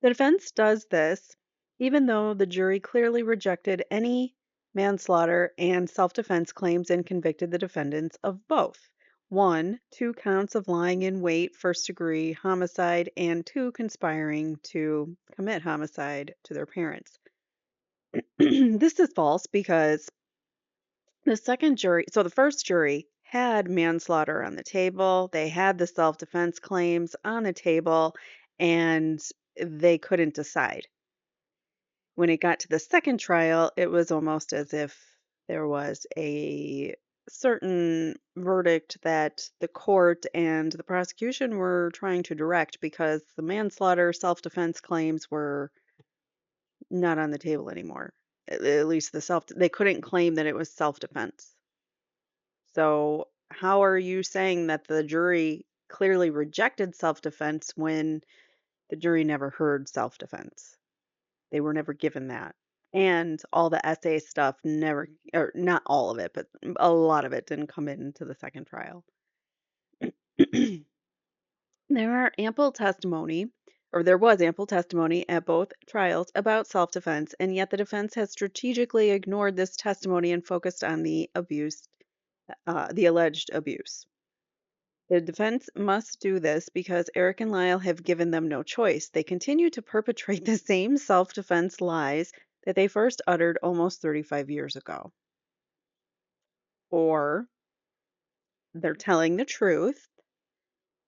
The defense does this even though the jury clearly rejected any manslaughter and self defense claims and convicted the defendants of both. One, 2 counts of lying in wait, first-degree homicide, and 2 conspiring to commit homicide to their parents. This is false because the first jury had manslaughter on the table, they had the self-defense claims on the table, and they couldn't decide. When it got to the second trial, it was almost as if there was a certain verdict that the court and the prosecution were trying to direct because the manslaughter self-defense claims were not on the table anymore. At least they couldn't claim that it was self-defense. So, how are you saying that the jury clearly rejected self-defense when the jury never heard self-defense? They were never given that. And all the essay stuff never, or not all of it, but a lot of it didn't come into the second trial. There was ample testimony at both trials about self-defense, and yet the defense has strategically ignored this testimony and focused on the alleged abuse. The defense must do this because Eric and Lyle have given them no choice. They continue to perpetrate the same self defense lies that they first uttered almost 35 years ago. Or they're telling the truth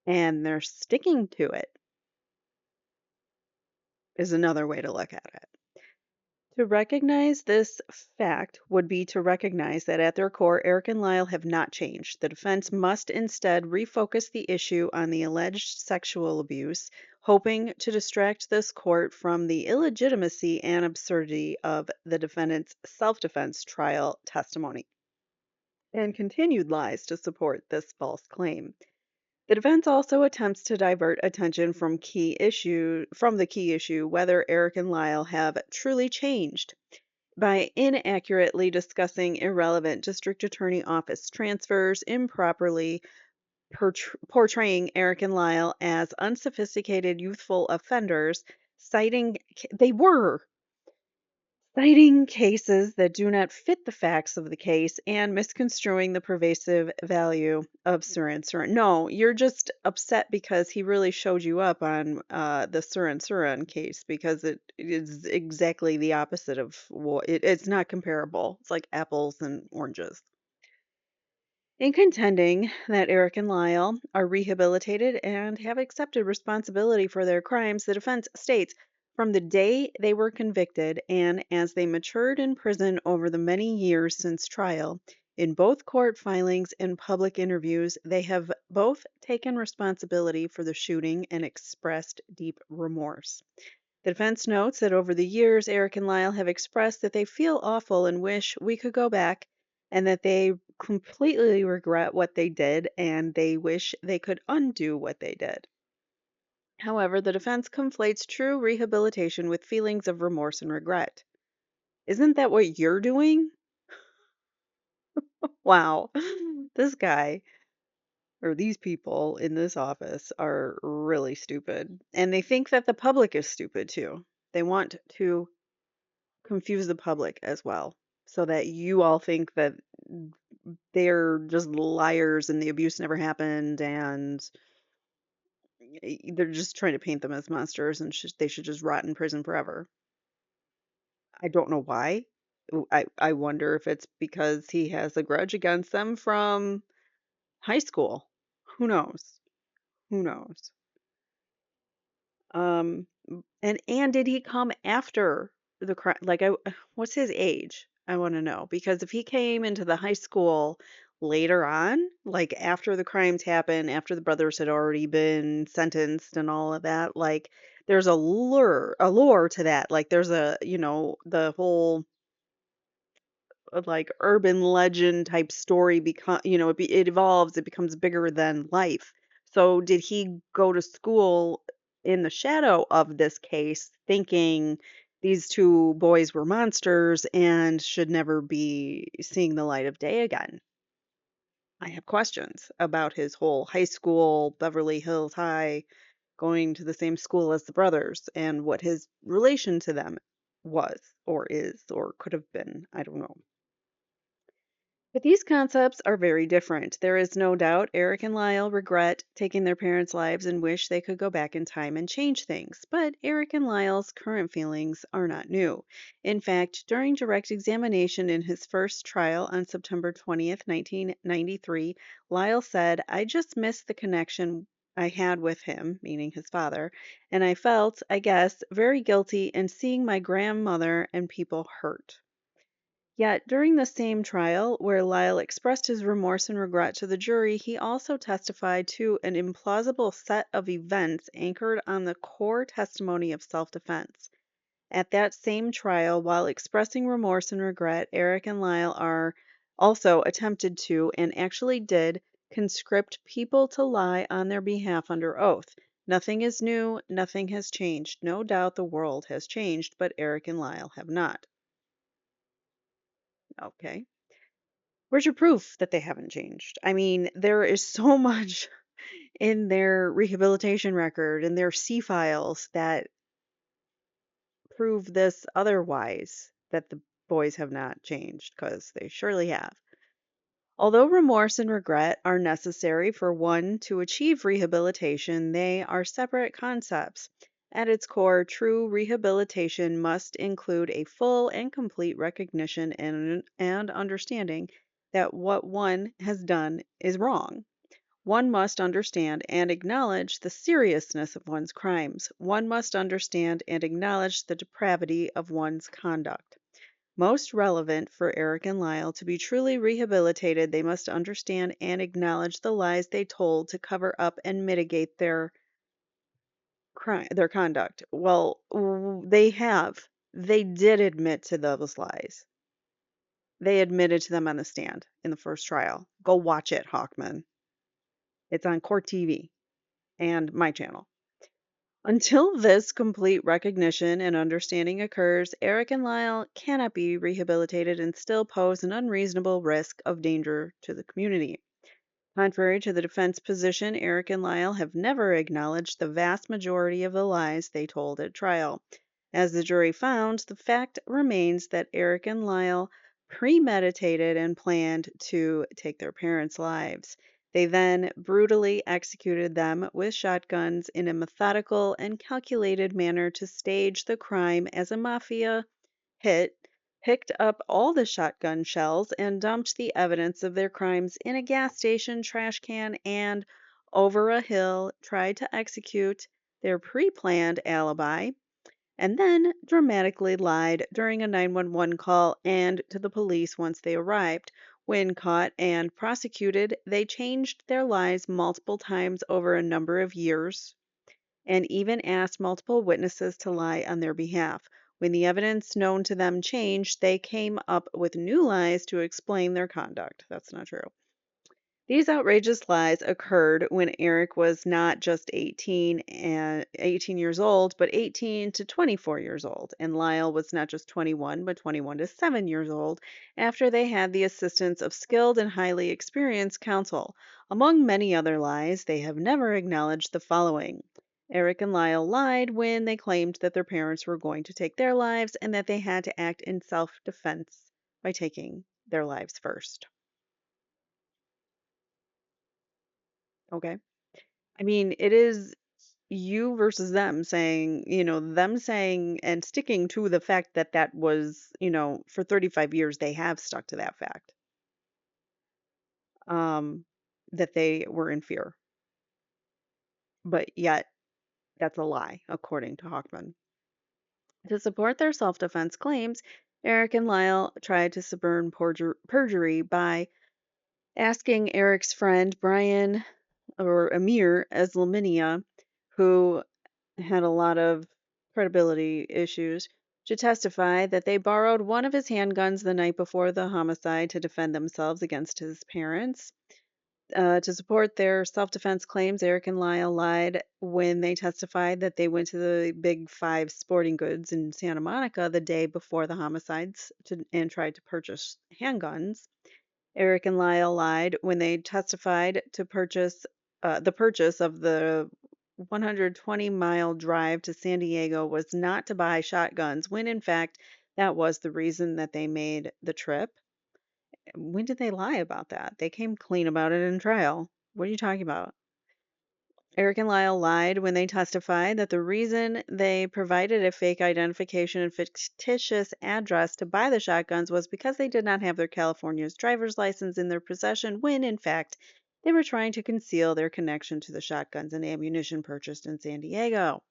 and they're sticking to it, is another way to look at it. To recognize this fact would be to recognize that at their core, Eric and Lyle have not changed. The defense must instead refocus the issue on the alleged sexual abuse, hoping to distract this court from the illegitimacy and absurdity of the defendant's self defense trial testimony and continued lies to support this false claim. The defense also attempts to divert attention from the key issue whether Eric and Lyle have truly changed by inaccurately discussing irrelevant district attorney office transfers, improperly portraying Eric and Lyle as unsophisticated youthful offenders, they were citing cases that do not fit the facts of the case, and misconstruing the pervasive value of Surin Surin. No, you're just upset because he really showed you up on the Surin Surin case because it is exactly the opposite of it's not comparable. It's like apples and oranges. In contending that Eric and Lyle are rehabilitated and have accepted responsibility for their crimes, the defense states from the day they were convicted and as they matured in prison over the many years since trial, in both court filings and public interviews, they have both taken responsibility for the shooting and expressed deep remorse. The defense notes that over the years, Eric and Lyle have expressed that they feel awful and wish we could go back, and that they completely regret what they did and they wish they could undo what they did. However, the defense conflates true rehabilitation with feelings of remorse and regret. Isn't that what you're doing? Wow. This guy or these people in this office are really stupid. And they think that the public is stupid too. They want to confuse the public as well so that you all think that they're just liars and the abuse never happened and they're just trying to paint them as monsters and they should just rot in prison forever. I don't know why. I wonder if it's because he has a grudge against them from high school. Who knows? Who knows? Um, and did he come after the crime? Like, what's his age? I want to know because if he came into the high school later on, like after the crimes happened, after the brothers had already been sentenced and all of that, like there's a lore to that. Like there's the whole like urban legend type story become it evolves, it becomes bigger than life. So did he go to school in the shadow of this case thinking these two boys were monsters and should never be seeing the light of day again? I have questions about his whole high school, Beverly Hills High, going to the same school as the brothers and what his relation to them was or is or could have been. I don't know. But these concepts are very different. There is no doubt Eric and Lyle regret taking their parents' lives and wish they could go back in time and change things. But Eric and Lyle's current feelings are not new. In fact, during direct examination in his first trial on September 20th, 1993, Lyle said, "I just missed the connection I had with him," meaning his father, "and I felt, I guess, very guilty in seeing my grandmother and people hurt." Yet, during the same trial, where Lyle expressed his remorse and regret to the jury, he also testified to an implausible set of events anchored on the core testimony of self defense. At that same trial, while expressing remorse and regret, Eric and Lyle are also attempted to, and actually did, conscript people to lie on their behalf under oath. Nothing is new, nothing has changed. No doubt the world has changed, but Eric and Lyle have not. Okay. Where's your proof that they haven't changed? I mean, there is so much in their rehabilitation record and their C files that prove this otherwise, that the boys have not changed, because they surely have. Although remorse and regret are necessary for one to achieve rehabilitation, they are separate concepts. At its core, true rehabilitation must include a full and complete recognition and understanding that what one has done is wrong. One must understand and acknowledge the seriousness of one's crimes. One must understand and acknowledge the depravity of one's conduct. Most relevant for Eric and Lyle to be truly rehabilitated, they must understand and acknowledge the lies they told to cover up and mitigate their their conduct. Well, they have. They did admit to those lies. They admitted to them on the stand in the first trial. Go watch it, Hawkman. It's on Court TV and my channel. Until this complete recognition and understanding occurs, Eric and Lyle cannot be rehabilitated and still pose an unreasonable risk of danger to the community. Contrary to the defense position, Eric and Lyle have never acknowledged the vast majority of the lies they told at trial. As the jury found, the fact remains that Eric and Lyle premeditated and planned to take their parents' lives. They then brutally executed them with shotguns in a methodical and calculated manner to stage the crime as a mafia hit, picked up all the shotgun shells and dumped the evidence of their crimes in a gas station trash can and over a hill, tried to execute their pre planned alibi, and then dramatically lied during a 911 call and to the police once they arrived. When caught and prosecuted, they changed their lies multiple times over a number of years and even asked multiple witnesses to lie on their behalf. When the evidence known to them changed, they came up with new lies to explain their conduct. That's not true. These outrageous lies occurred when Eric was not just 18 years old, but 18 to 24 years old, and Lyle was not just 21, but 21 to 7 years old after they had the assistance of skilled and highly experienced counsel. Among many other lies, they have never acknowledged the following. Eric and Lyle lied when they claimed that their parents were going to take their lives and that they had to act in self-defense by taking their lives first. Okay. I mean, it is you versus them saying, them saying and sticking to the fact that that was, for 35 years they have stuck to that fact, um, that they were in fear. But yet, that's a lie, according to Hochman. To support their self defense claims, Eric and Lyle tried to suborn perjury by asking Eric's friend Brian or Amir Eslaminia, who had a lot of credibility issues, to testify that they borrowed one of his handguns the night before the homicide to defend themselves against his parents. To support their self defense claims, Eric and Lyle lied when they testified that they went to the Big Five Sporting Goods in Santa Monica the day before the homicides and tried to purchase handguns. Eric and Lyle lied when they testified to the purchase of the 120-mile drive to San Diego was not to buy shotguns, when in fact that was the reason that they made the trip. When did they lie about that? They came clean about it in trial. What are you talking about? Eric and Lyle lied when they testified that the reason they provided a fake identification and fictitious address to buy the shotguns was because they did not have their California's driver's license in their possession, when in fact they were trying to conceal their connection to the shotguns and ammunition purchased in San Diego.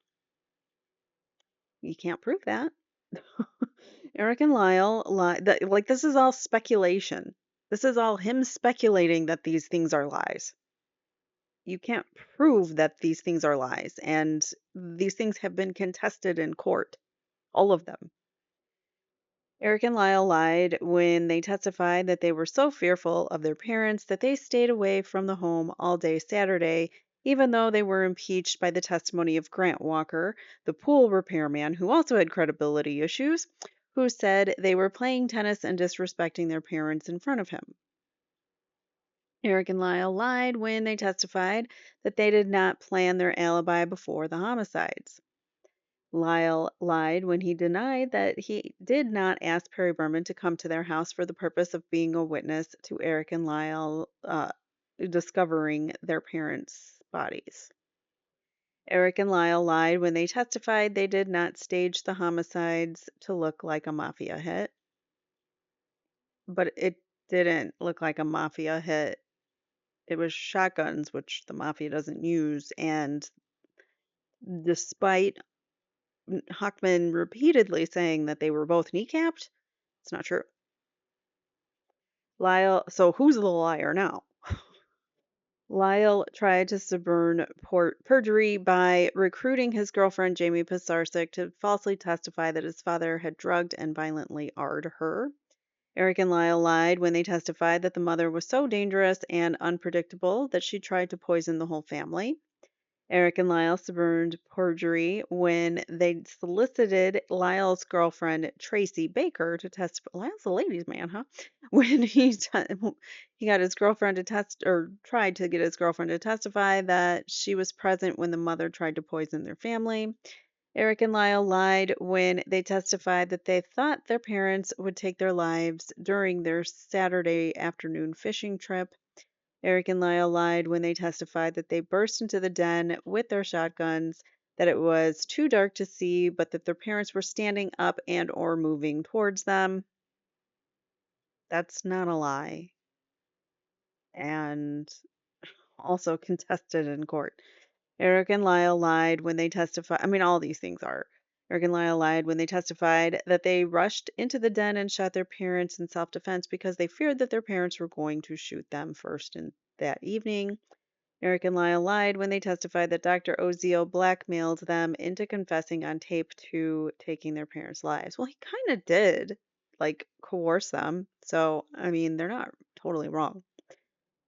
You can't prove that. Eric and Lyle lied. Like, this is all speculation. This is all him speculating that these things are lies. You can't prove that these things are lies, and these things have been contested in court, all of them. Eric and Lyle lied when they testified that they were so fearful of their parents that they stayed away from the home all day Saturday, even though they were impeached by the testimony of Grant Walker, the pool repairman, who also had credibility issues, who said they were playing tennis and disrespecting their parents in front of him. Eric and Lyle lied when they testified that they did not plan their alibi before the homicides. Lyle lied when he denied that he did not ask Perry Berman to come to their house for the purpose of being a witness to Eric and Lyle discovering their parents' bodies. Eric and Lyle lied when they testified they did not stage the homicides to look like a mafia hit. But it didn't look like a mafia hit. It was shotguns, which the mafia doesn't use, and despite Hockman repeatedly saying that they were both kneecapped, it's not true. Lyle, so who's the liar now? Lyle tried to suborn perjury by recruiting his girlfriend Jamie Pisarcik to falsely testify that his father had drugged and violently arred her. Eric and Lyle lied when they testified that the mother was so dangerous and unpredictable that she tried to poison the whole family. Eric and Lyle suborned perjury when they solicited Lyle's girlfriend Tracy Baker to testify. Lyle's a ladies' man, huh? When he got his girlfriend to tried to get his girlfriend to testify that she was present when the mother tried to poison their family. Eric and Lyle lied when they testified that they thought their parents would take their lives during their Saturday afternoon fishing trip. Eric and Lyle lied when they testified that they burst into the den with their shotguns, that it was too dark to see, but that their parents were standing up and or moving towards them. That's not a lie. And also contested in court. Eric and Lyle lied when they testified. I mean, all these things are. Eric and Lyle lied when they testified that they rushed into the den and shot their parents in self defense because they feared that their parents were going to shoot them first in that evening. Eric and Lyle lied when they testified that Dr. Ozio blackmailed them into confessing on tape to taking their parents' lives. Well, he kind of did, like, coerce them. So, I mean, they're not totally wrong.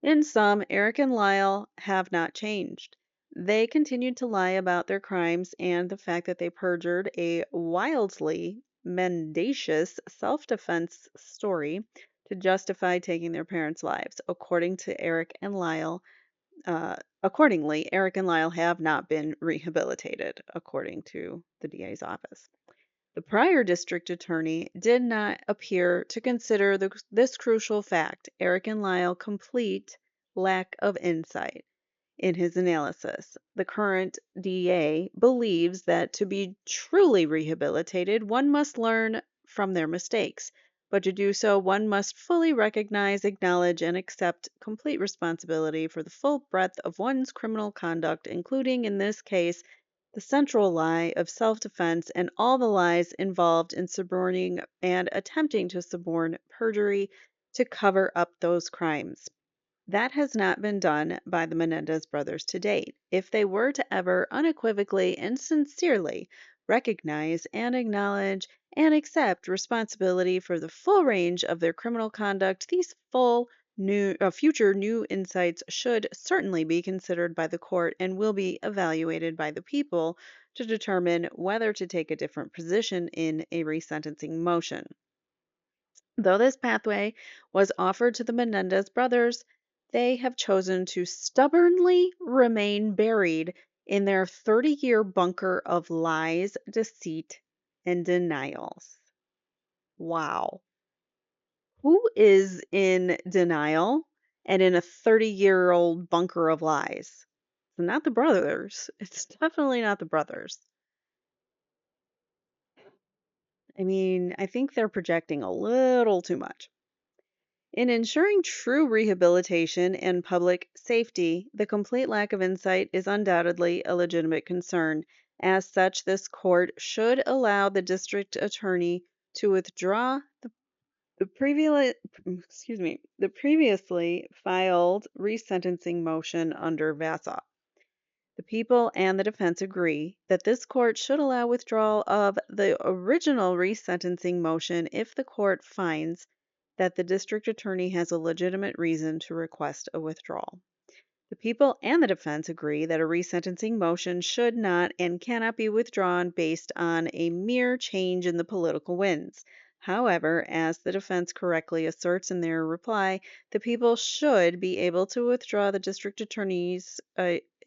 In sum, Eric and Lyle have not changed. They continued to lie about their crimes and the fact that they perjured a wildly mendacious self defense story to justify taking their parents' lives. Accordingly, Eric and Lyle have not been rehabilitated, according to the DA's office. The prior district attorney did not appear to consider this crucial fact, Eric and Lyle complete lack of insight in his analysis. The current DA believes that to be truly rehabilitated, one must learn from their mistakes. But to do so, one must fully recognize, acknowledge, and accept complete responsibility for the full breadth of one's criminal conduct, including, in this case, the central lie of self defense and all the lies involved in suborning and attempting to suborn perjury to cover up those crimes. That has not been done by the Menendez brothers to date. If they were to ever unequivocally and sincerely recognize and acknowledge and accept responsibility for the full range of their criminal conduct, these future new insights should certainly be considered by the court and will be evaluated by the people to determine whether to take a different position in a resentencing motion. Though this pathway was offered to the Menendez brothers, they have chosen to stubbornly remain buried in their 30-year bunker of lies, deceit, and denials. Wow. Who is in denial and in a 30-year-old bunker of lies? Not the brothers. It's definitely not the brothers. I mean, I think they're projecting a little too much. In ensuring true rehabilitation and public safety, the complete lack of insight is undoubtedly a legitimate concern. As such, this court should allow the district attorney to withdraw the previously filed resentencing motion under VASA. The people and the defense agree that this court should allow withdrawal of the original resentencing motion if the court finds that the district attorney has a legitimate reason to request a withdrawal. The people and the defense agree that a resentencing motion should not and cannot be withdrawn based on a mere change in the political winds. However, as the defense correctly asserts in their reply, the people should be able to withdraw the district attorney's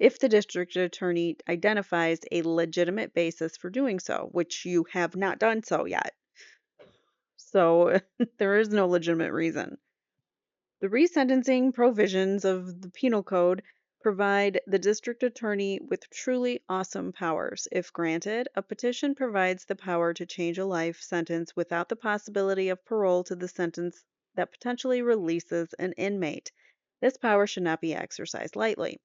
if the district attorney identifies a legitimate basis for doing so, which you have not done so yet. So there is no legitimate reason. The resentencing provisions of the Penal Code provide the district attorney with truly awesome powers. If granted, a petition provides the power to change a life sentence without the possibility of parole to the sentence that potentially releases an inmate. This power should not be exercised lightly.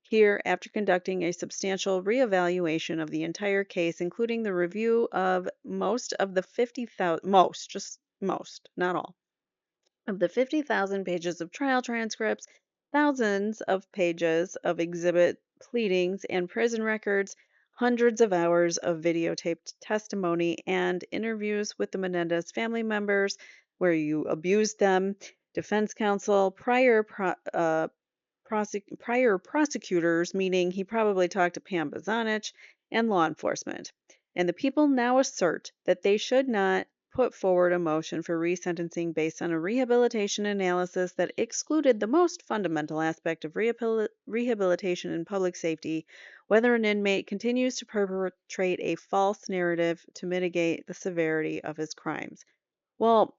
Here, after conducting a substantial reevaluation of the entire case, including the review of most of the 50,000, most, not all, of the 50,000 pages of trial transcripts, thousands of pages of exhibit pleadings and prison records, hundreds of hours of videotaped testimony, and interviews with the Menendez family members where you abused them, defense counsel, prior prosecutors, meaning he probably talked to Pam Bozanich, and law enforcement. And the people now assert that they should not put forward a motion for resentencing based on a rehabilitation analysis that excluded the most fundamental aspect of rehabilitation and public safety, whether an inmate continues to perpetrate a false narrative to mitigate the severity of his crimes. Well,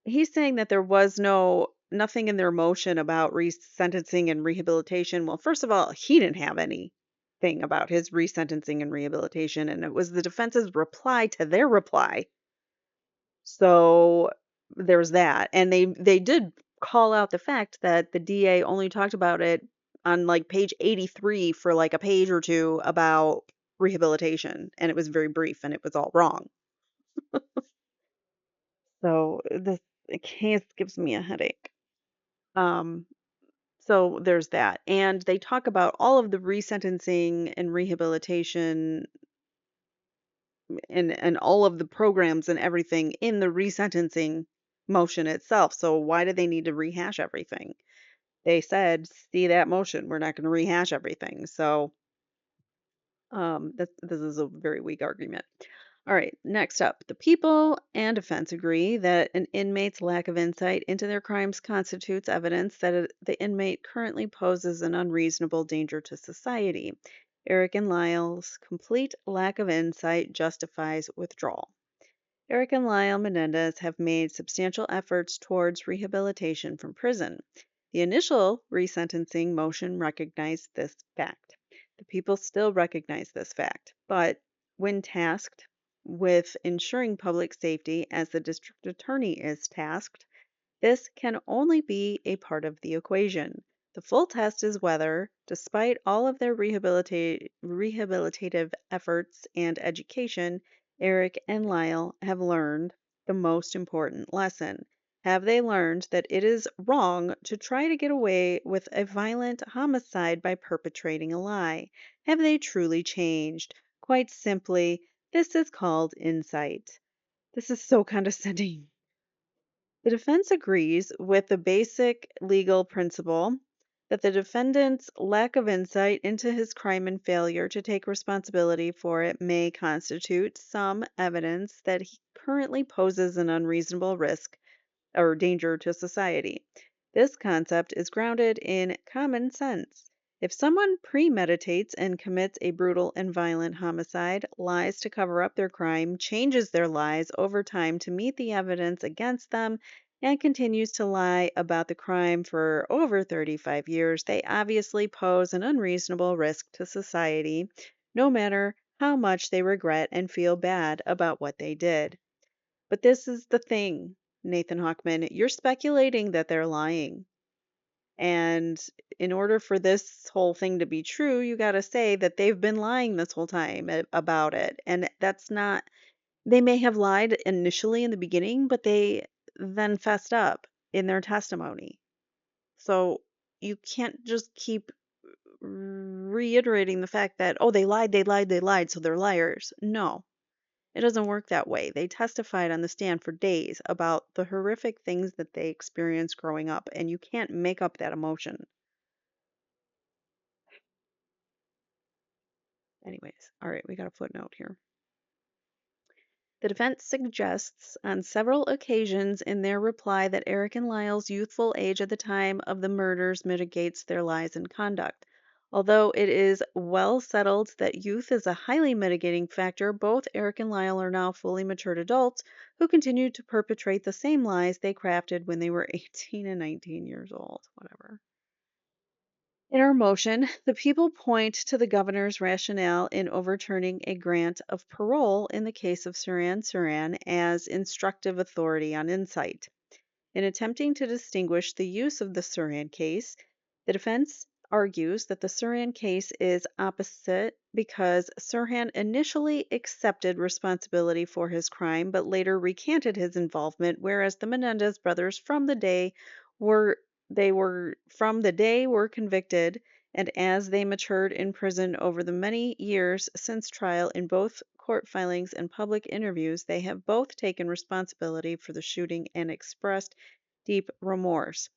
he's saying that there was nothing in their motion about resentencing and rehabilitation. Well, first of all, he didn't have anything about his resentencing and rehabilitation, and it was the defense's reply to their reply. So there's that. And they did call out the fact that the DA only talked about it on like page 83 for like a page or two about rehabilitation, and it was very brief and it was all wrong. So this case gives me a headache. Um, so there's that. And they talk about all of the resentencing and rehabilitation and all of the programs and everything in the resentencing motion itself. So why do they need to rehash everything? They said, see that motion. We're not going to rehash everything. So this is a very weak argument. All right, next up. The people and defense agree that an inmate's lack of insight into their crimes constitutes evidence that the inmate currently poses an unreasonable danger to society. Erik and Lyle's complete lack of insight justifies withdrawal. Erik and Lyle Menendez have made substantial efforts towards rehabilitation from prison. The initial resentencing motion recognized this fact. The people still recognize this fact, but when tasked with ensuring public safety as the district attorney is tasked, this can only be a part of the equation. The full test is whether, despite all of their rehabilitative efforts and education, Erik and Lyle have learned the most important lesson. Have they learned that it is wrong to try to get away with a violent homicide by perpetrating a lie? Have they truly changed? Quite simply, this is called insight. This is so condescending. The defense agrees with the basic legal principle that the defendant's lack of insight into his crime and failure to take responsibility for it may constitute some evidence that he currently poses an unreasonable risk or danger to society. This concept is grounded in common sense. If someone premeditates and commits a brutal and violent homicide, lies to cover up their crime, changes their lies over time to meet the evidence against them, and continues to lie about the crime for over 35 years, they obviously pose an unreasonable risk to society, no matter how much they regret and feel bad about what they did. But this is the thing, Nathan Hochman. You're speculating that they're lying. And in order for this whole thing to be true, you got to say that they've been lying this whole time about it. And that's not, they may have lied initially in the beginning, but they then fessed up in their testimony. So you can't just keep reiterating the fact that, oh, they lied, they lied, they lied, so they're liars. No, it doesn't work that way. They testified on the stand for days about the horrific things that they experienced growing up, and you can't make up that emotion. Anyways, all right, we got a footnote here. The defense suggests on several occasions in their reply that Eric and Lyle's youthful age at the time of the murders mitigates their lies and conduct. Although it is well settled that youth is a highly mitigating factor, both Eric and Lyle are now fully matured adults who continue to perpetrate the same lies they crafted when they were 18 and 19 years old. Whatever. In our motion, the people point to the governor's rationale in overturning a grant of parole in the case of Suran as instructive authority on insight. In attempting to distinguish the use of the Suran case, the defense argues that the Suran case is opposite because Sirhan initially accepted responsibility for his crime but later recanted his involvement, whereas the Menendez brothers were from the day were convicted, and as they matured in prison over the many years since trial in both court filings and public interviews, they have both taken responsibility for the shooting and expressed deep remorse.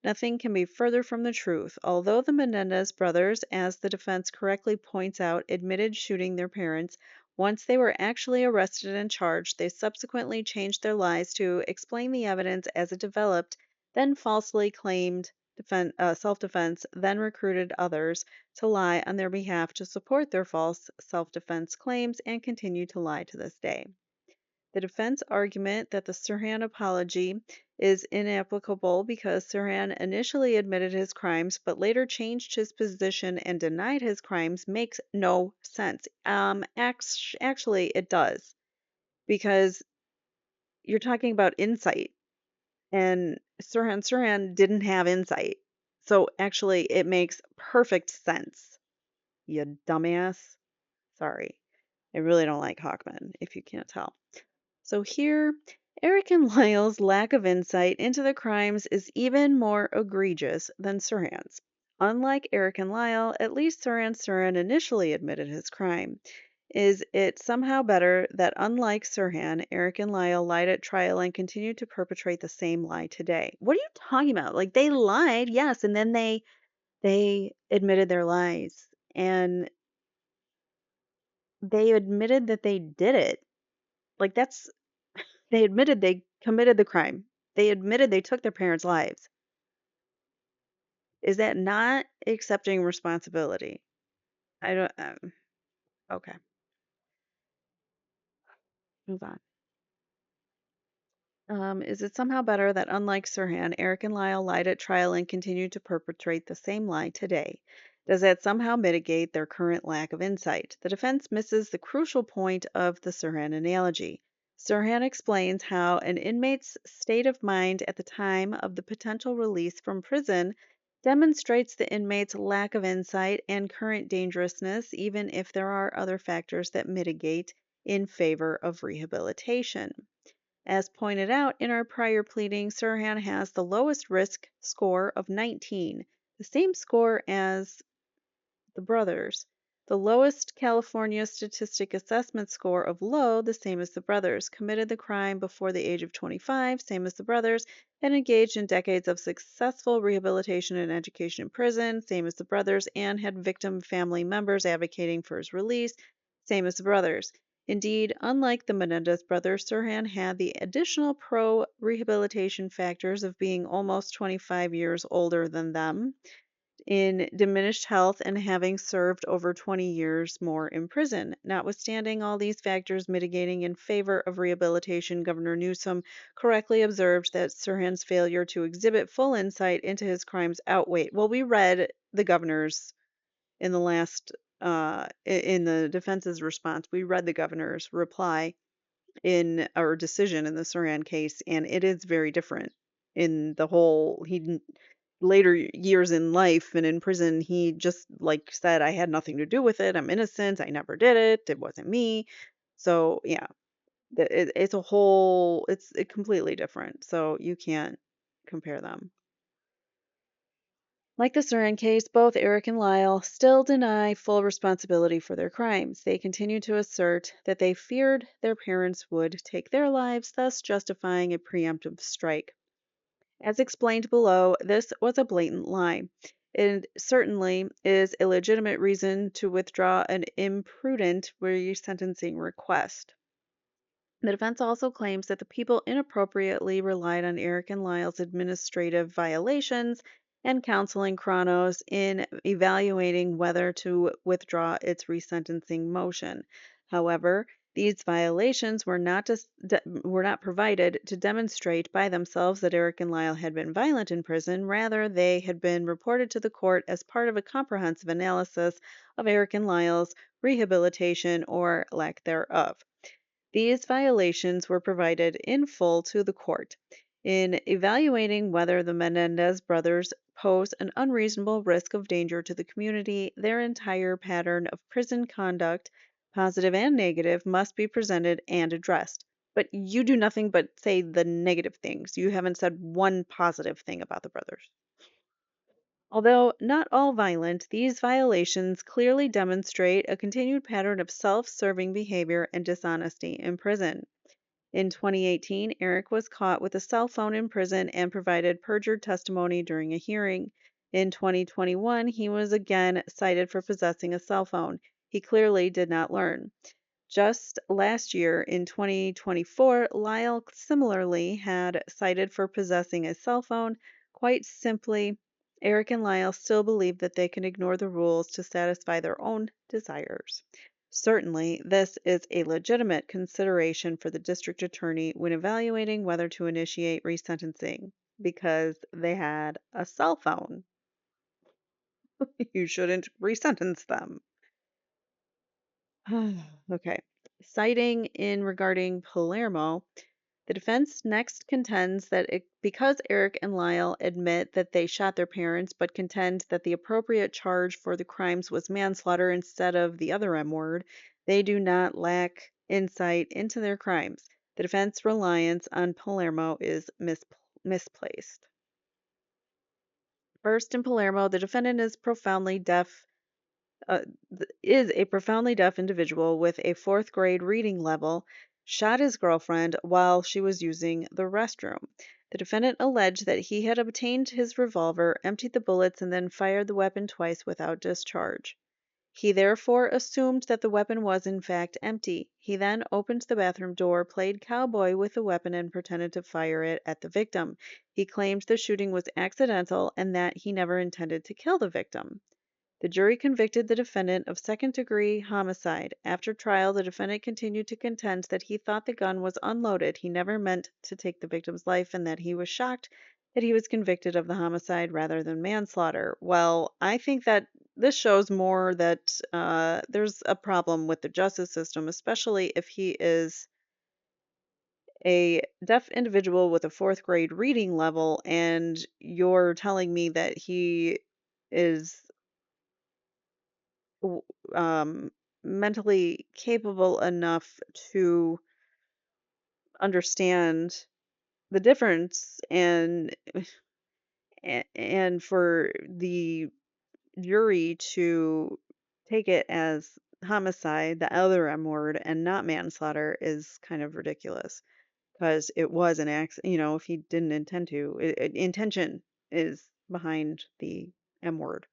Nothing can be further from the truth. Although the Menendez brothers, as the defense correctly points out, admitted shooting their parents, once they were actually arrested and charged, they subsequently changed their lies to explain the evidence as it developed, then falsely claimed self-defense, then recruited others to lie on their behalf to support their false self-defense claims, and continue to lie to this day. The defense argument that the Sirhan apology is inapplicable because Sirhan initially admitted his crimes but later changed his position and denied his crimes makes no sense. Actually, it does, because you're talking about insight, and Sirhan didn't have insight. So actually, it makes perfect sense. You dumbass. Sorry. I really don't like Hawkman, if you can't tell. So here, Eric and Lyle's lack of insight into the crimes is even more egregious than Sirhan's. Unlike Eric and Lyle, at least Sirhan initially admitted his crime. Is it somehow better that, unlike Sirhan, Eric and Lyle lied at trial and continue to perpetrate the same lie today? What are you talking about? Like, they lied, yes, and then they admitted their lies, and they admitted that they did it. Like, they admitted they committed the crime. They admitted they took their parents' lives. Is that not accepting responsibility? I don't. Okay, move on. Is it somehow better that, unlike Sirhan, Eric and Lyle lied at trial and continue to perpetrate the same lie today? Does that somehow mitigate their current lack of insight? The defense misses the crucial point of the Sirhan analogy. Sirhan explains how an inmate's state of mind at the time of the potential release from prison demonstrates the inmate's lack of insight and current dangerousness, even if there are other factors that mitigate in favor of rehabilitation. As pointed out in our prior pleading, Sirhan has the lowest risk score of 19, the same score as the brothers. The lowest California statistic assessment score of low, the same as the brothers. Committed the crime before the age of 25, same as the brothers, and engaged in decades of successful rehabilitation and education in prison, same as the brothers, and had victim family members advocating for his release, same as the brothers. Indeed, unlike the Menendez brothers, Sirhan had the additional pro-rehabilitation factors of being almost 25 years older than them, in diminished health and having served over 20 years more in prison. Notwithstanding all these factors mitigating in favor of rehabilitation, Governor Newsom correctly observed that Sirhan's failure to exhibit full insight into his crimes outweighed. Well, we read the governor's in the last in the defense's response. We read the governor's reply in our decision in the Sirhan case, and it is very different in the whole. Later years in life and in prison, he just like said, I had nothing to do with it. I'm innocent. I never did it. It wasn't me. So yeah, it's a whole. It's completely different. So you can't compare them. Like the Surin case, both Erik and Lyle still deny full responsibility for their crimes. They continue to assert that they feared their parents would take their lives, thus justifying a preemptive strike. As explained below, this was a blatant lie. It certainly is a legitimate reason to withdraw an imprudent resentencing request. The defense also claims that the people inappropriately relied on Erik and Lyle's administrative violations and counseling Chronos in evaluating whether to withdraw its resentencing motion. However, these violations were not provided to demonstrate by themselves that Erik and Lyle had been violent in prison. Rather, they had been reported to the court as part of a comprehensive analysis of Erik and Lyle's rehabilitation or lack thereof. These violations were provided in full to the court. In evaluating whether the Menendez brothers pose an unreasonable risk of danger to the community, their entire pattern of prison conduct, positive and negative, must be presented and addressed. But you do nothing but say the negative things. You haven't said one positive thing about the brothers. Although not all violent, these violations clearly demonstrate a continued pattern of self serving behavior and dishonesty in prison. In 2018, Erik was caught with a cell phone in prison and provided perjured testimony during a hearing. In 2021, he was again cited for possessing a cell phone. He clearly did not learn. Just last year, in 2024, Lyle similarly had cited for possessing a cell phone. Quite simply, Erik and Lyle still believe that they can ignore the rules to satisfy their own desires. Certainly, this is a legitimate consideration for the district attorney when evaluating whether to initiate resentencing because they had a cell phone. You shouldn't resentence them. Okay. Citing in regarding Palermo, the defense next contends that because Erik and Lyle admit that they shot their parents, but contend that the appropriate charge for the crimes was manslaughter instead of the other M word, they do not lack insight into their crimes. The defense reliance on Palermo is misplaced. First, in Palermo, the defendant is uh, is a profoundly deaf individual with a fourth grade reading level, shot his girlfriend while she was using the restroom. The defendant alleged that he had obtained his revolver, emptied the bullets, and then fired the weapon twice without discharge. He therefore assumed that the weapon was in fact empty. He then opened the bathroom door, played cowboy with the weapon, and pretended to fire it at the victim. He claimed the shooting was accidental and that he never intended to kill the victim. The jury convicted the defendant of second-degree homicide. After trial, the defendant continued to contend that he thought the gun was unloaded. He never meant to take the victim's life and that he was shocked that he was convicted of the homicide rather than manslaughter. Well, I think that this shows more that there's a problem with the justice system, especially if he is a deaf individual with a fourth grade reading level and you're telling me that he is w- mentally capable enough to understand the difference and for the jury to take it as homicide, the other M word, and not manslaughter is kind of ridiculous because it was an accident. If he didn't intend to, intention is behind the M word.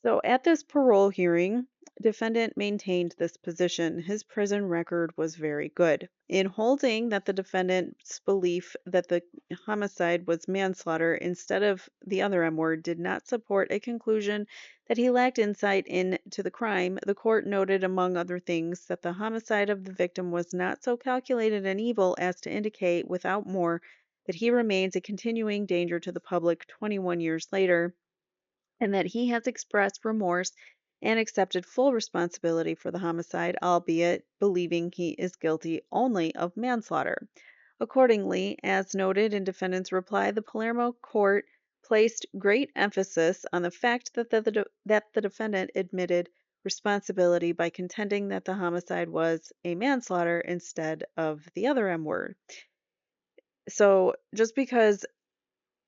So at this parole hearing, Defendant maintained this position. His prison record was very good. In holding that the defendant's belief that the homicide was manslaughter instead of the other M word did not support a conclusion that he lacked insight into the crime, the court noted, among other things, that the homicide of the victim was not so calculated and evil as to indicate, without more, that he remains a continuing danger to the public 21 years later, and that he has expressed remorse and accepted full responsibility for the homicide, albeit believing he is guilty only of manslaughter. Accordingly, as noted in defendant's reply, the Palermo court placed great emphasis on the fact that the defendant admitted responsibility by contending that the homicide was a manslaughter instead of the other M word. So, just because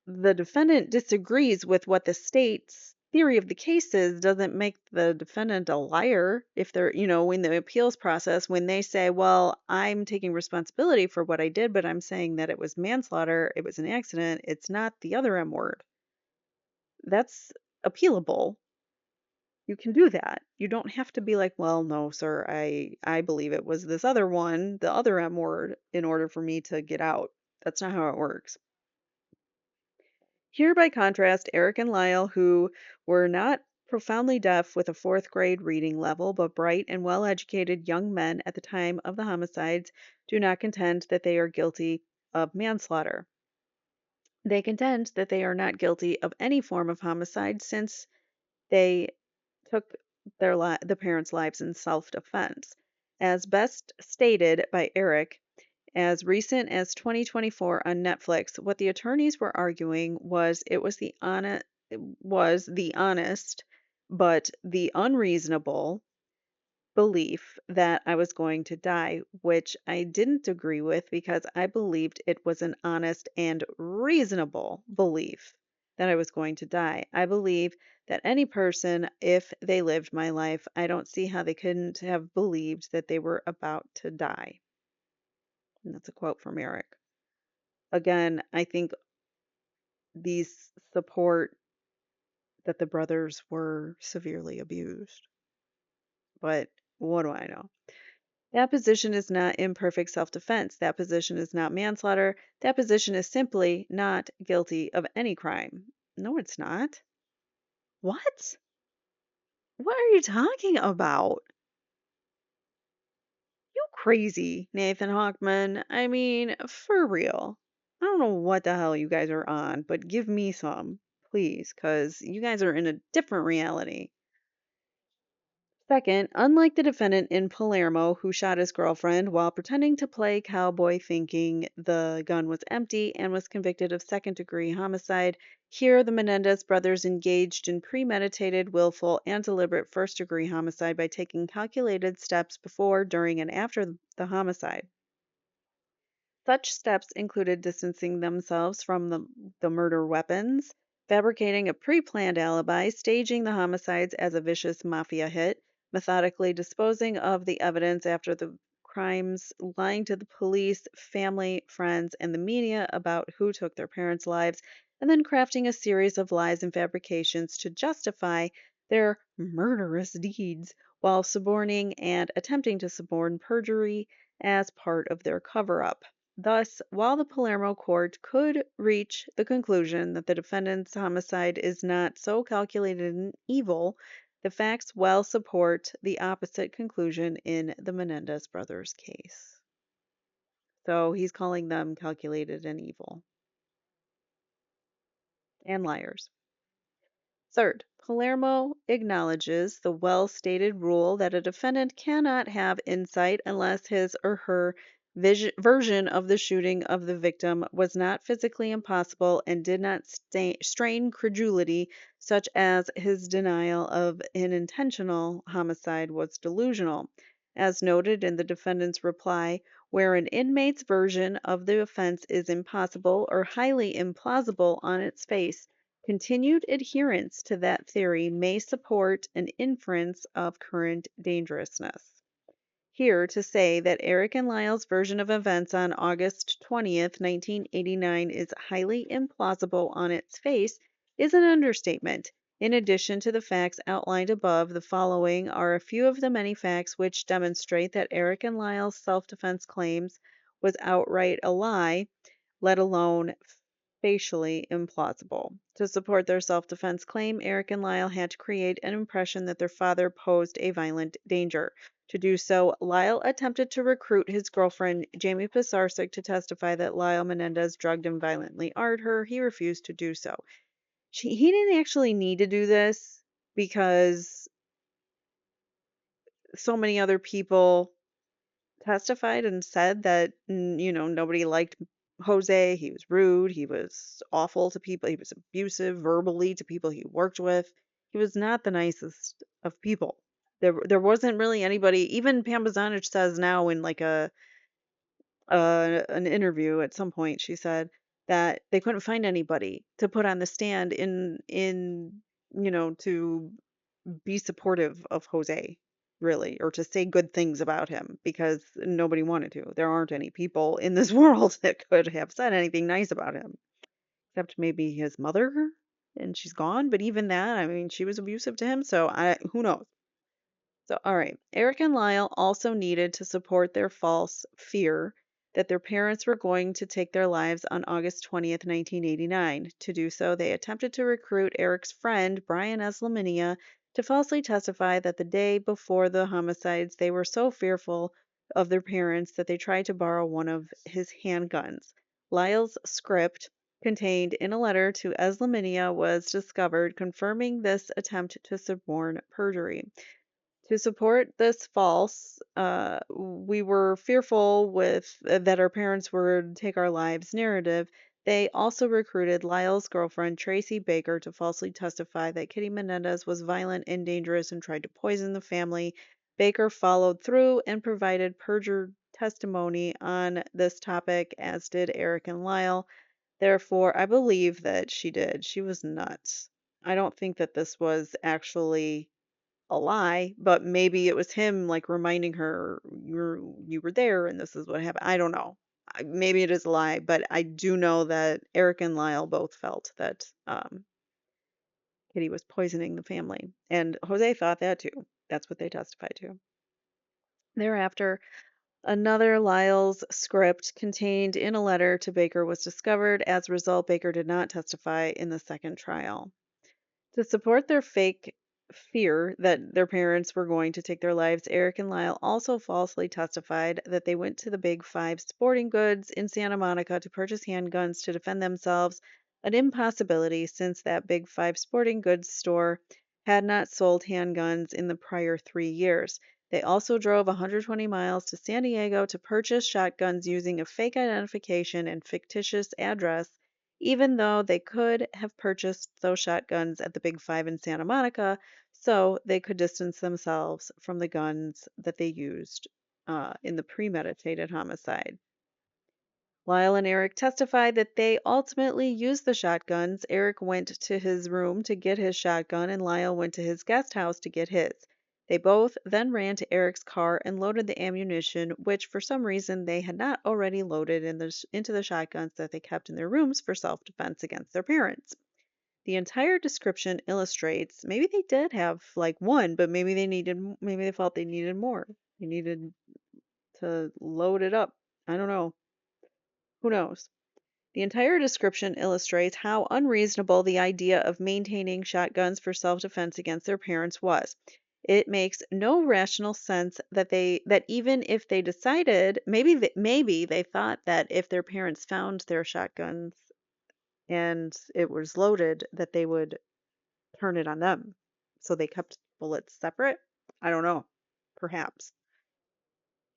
the defendant disagrees with what the state's theory of the case is doesn't make the defendant a liar. If they're, in the appeals process, when they say, well, I'm taking responsibility for what I did, but I'm saying that it was manslaughter, it was an accident, it's not the other M word. That's appealable. You can do that. You don't have to be like, well, no, sir, I believe it was this other one, the other M word, in order for me to get out. That's not how it works. Here, by contrast, Erik and Lyle, who were not profoundly deaf with a fourth grade reading level, but bright and well educated young men at the time of the homicides, do not contend that they are guilty of manslaughter. They contend that they are not guilty of any form of homicide since they took the parents' lives in self defense. As best stated by Erik, as recent as 2024 on Netflix, what the attorneys were arguing was the honest but the unreasonable belief that I was going to die, which I didn't agree with because I believed it was an honest and reasonable belief that I was going to die. I believe that any person, if they lived my life, I don't see how they couldn't have believed that they were about to die. And that's a quote from Erik. Again, I think these support that the brothers were severely abused. But what do I know? That position is not imperfect self defense. That position is not manslaughter. That position is simply not guilty of any crime. No, it's not. What? What are you talking about? You crazy, Nathan Hawkman. I mean, for real. I don't know what the hell you guys are on, but give me some, please, because you guys are in a different reality. Second, unlike the defendant in Palermo who shot his girlfriend while pretending to play cowboy thinking the gun was empty and was convicted of second-degree homicide, here the Menendez brothers engaged in premeditated, willful, and deliberate first-degree homicide by taking calculated steps before, during, and after the homicide. Such steps included distancing themselves from the murder weapons, fabricating a pre planned alibi, staging the homicides as a vicious mafia hit, methodically disposing of the evidence after the crimes, lying to the police, family, friends, and the media about who took their parents' lives, and then crafting a series of lies and fabrications to justify their murderous deeds while suborning and attempting to suborn perjury as part of their cover up. Thus, while the Palermo court could reach the conclusion that the defendant's homicide is not so calculated and evil, the facts well support the opposite conclusion in the Menendez brothers' case. So he's calling them calculated and evil and liars. Third, Palermo acknowledges the well stated rule that a defendant cannot have insight unless his or her version of the shooting of the victim was not physically impossible and did not strain credulity, such as his denial of an intentional homicide was delusional. As noted in the defendant's reply, where an inmate's version of the offense is impossible or highly implausible on its face, continued adherence to that theory may support an inference of current dangerousness. Here to say that Erik and Lyle's version of events on August 20th, 1989 is highly implausible on its face is an understatement. In addition to the facts outlined above, the following are a few of the many facts which demonstrate that Eric and Lyle's self defense claims was outright a lie, let alone facially implausible. To support their self defense claim, Eric and Lyle had to create an impression that their father posed a violent danger. To do so, Lyle attempted to recruit his girlfriend, Jamie Pisarcik, to testify that Lyle Menendez drugged and violently armed her. He refused to do so. He didn't actually need to do this because so many other people testified and said that, nobody liked Jose. He was rude. He was awful to people. He was abusive verbally to people he worked with. He was not the nicest of people. There wasn't really anybody. Even Pam Bozanich says now in like an interview at some point, she said that they couldn't find anybody to put on the stand to be supportive of Jose, really, or to say good things about him because nobody wanted to. There aren't any people in this world that could have said anything nice about him, except maybe his mother, and she's gone. But even that, I mean, she was abusive to him, so who knows? So, all right. Eric and Lyle also needed to support their false fear that their parents were going to take their lives on August 20th, 1989. To do so, they attempted to recruit Eric's friend, Brian Eslaminia, to falsely testify that the day before the homicides, they were so fearful of their parents that they tried to borrow one of his handguns. Lyle's script, contained in a letter to Eslaminia, was discovered, confirming this attempt to suborn perjury. To support this false, we were fearful that our parents would take our lives narrative. They also recruited Lyle's girlfriend, Tracy Baker, to falsely testify that Kitty Menendez was violent and dangerous and tried to poison the family. Baker followed through and provided perjured testimony on this topic, as did Eric and Lyle. Therefore, I believe that she did. She was nuts. I don't think that this was actually a lie, but maybe it was him like reminding her you were there and this is what happened. I don't know. Maybe it is a lie, but I do know that Eric and Lyle both felt that Kitty was poisoning the family, and Jose thought that too. That's what they testified to. Thereafter, another Lyle's script contained in a letter to Baker was discovered. As a result, Baker did not testify in the second trial. To support their fake fear that their parents were going to take their lives, Eric and Lyle also falsely testified that they went to the Big Five Sporting Goods in Santa Monica to purchase handguns to defend themselves, an impossibility since that Big Five Sporting Goods store had not sold handguns in the prior 3 years. They also drove 120 miles to San Diego to purchase shotguns using a fake identification and fictitious address, even though they could have purchased those shotguns at the Big Five in Santa Monica so they could distance themselves from the guns that they used in the premeditated homicide. Lyle and Eric testified that they ultimately used the shotguns. Eric went to his room to get his shotgun, and Lyle went to his guest house to get his. They both then ran to Eric's car and loaded the ammunition, which for some reason they had not already loaded into the shotguns that they kept in their rooms for self defense against their parents. The entire description illustrates maybe they did have like one, but maybe they felt they needed more. They needed to load it up. I don't know. Who knows? The entire description illustrates how unreasonable the idea of maintaining shotguns for self-defense against their parents was. It makes no rational sense that even if they decided, maybe they thought that if their parents found their shotguns and it was loaded, that they would turn it on them. So they kept bullets separate? I don't know. Perhaps.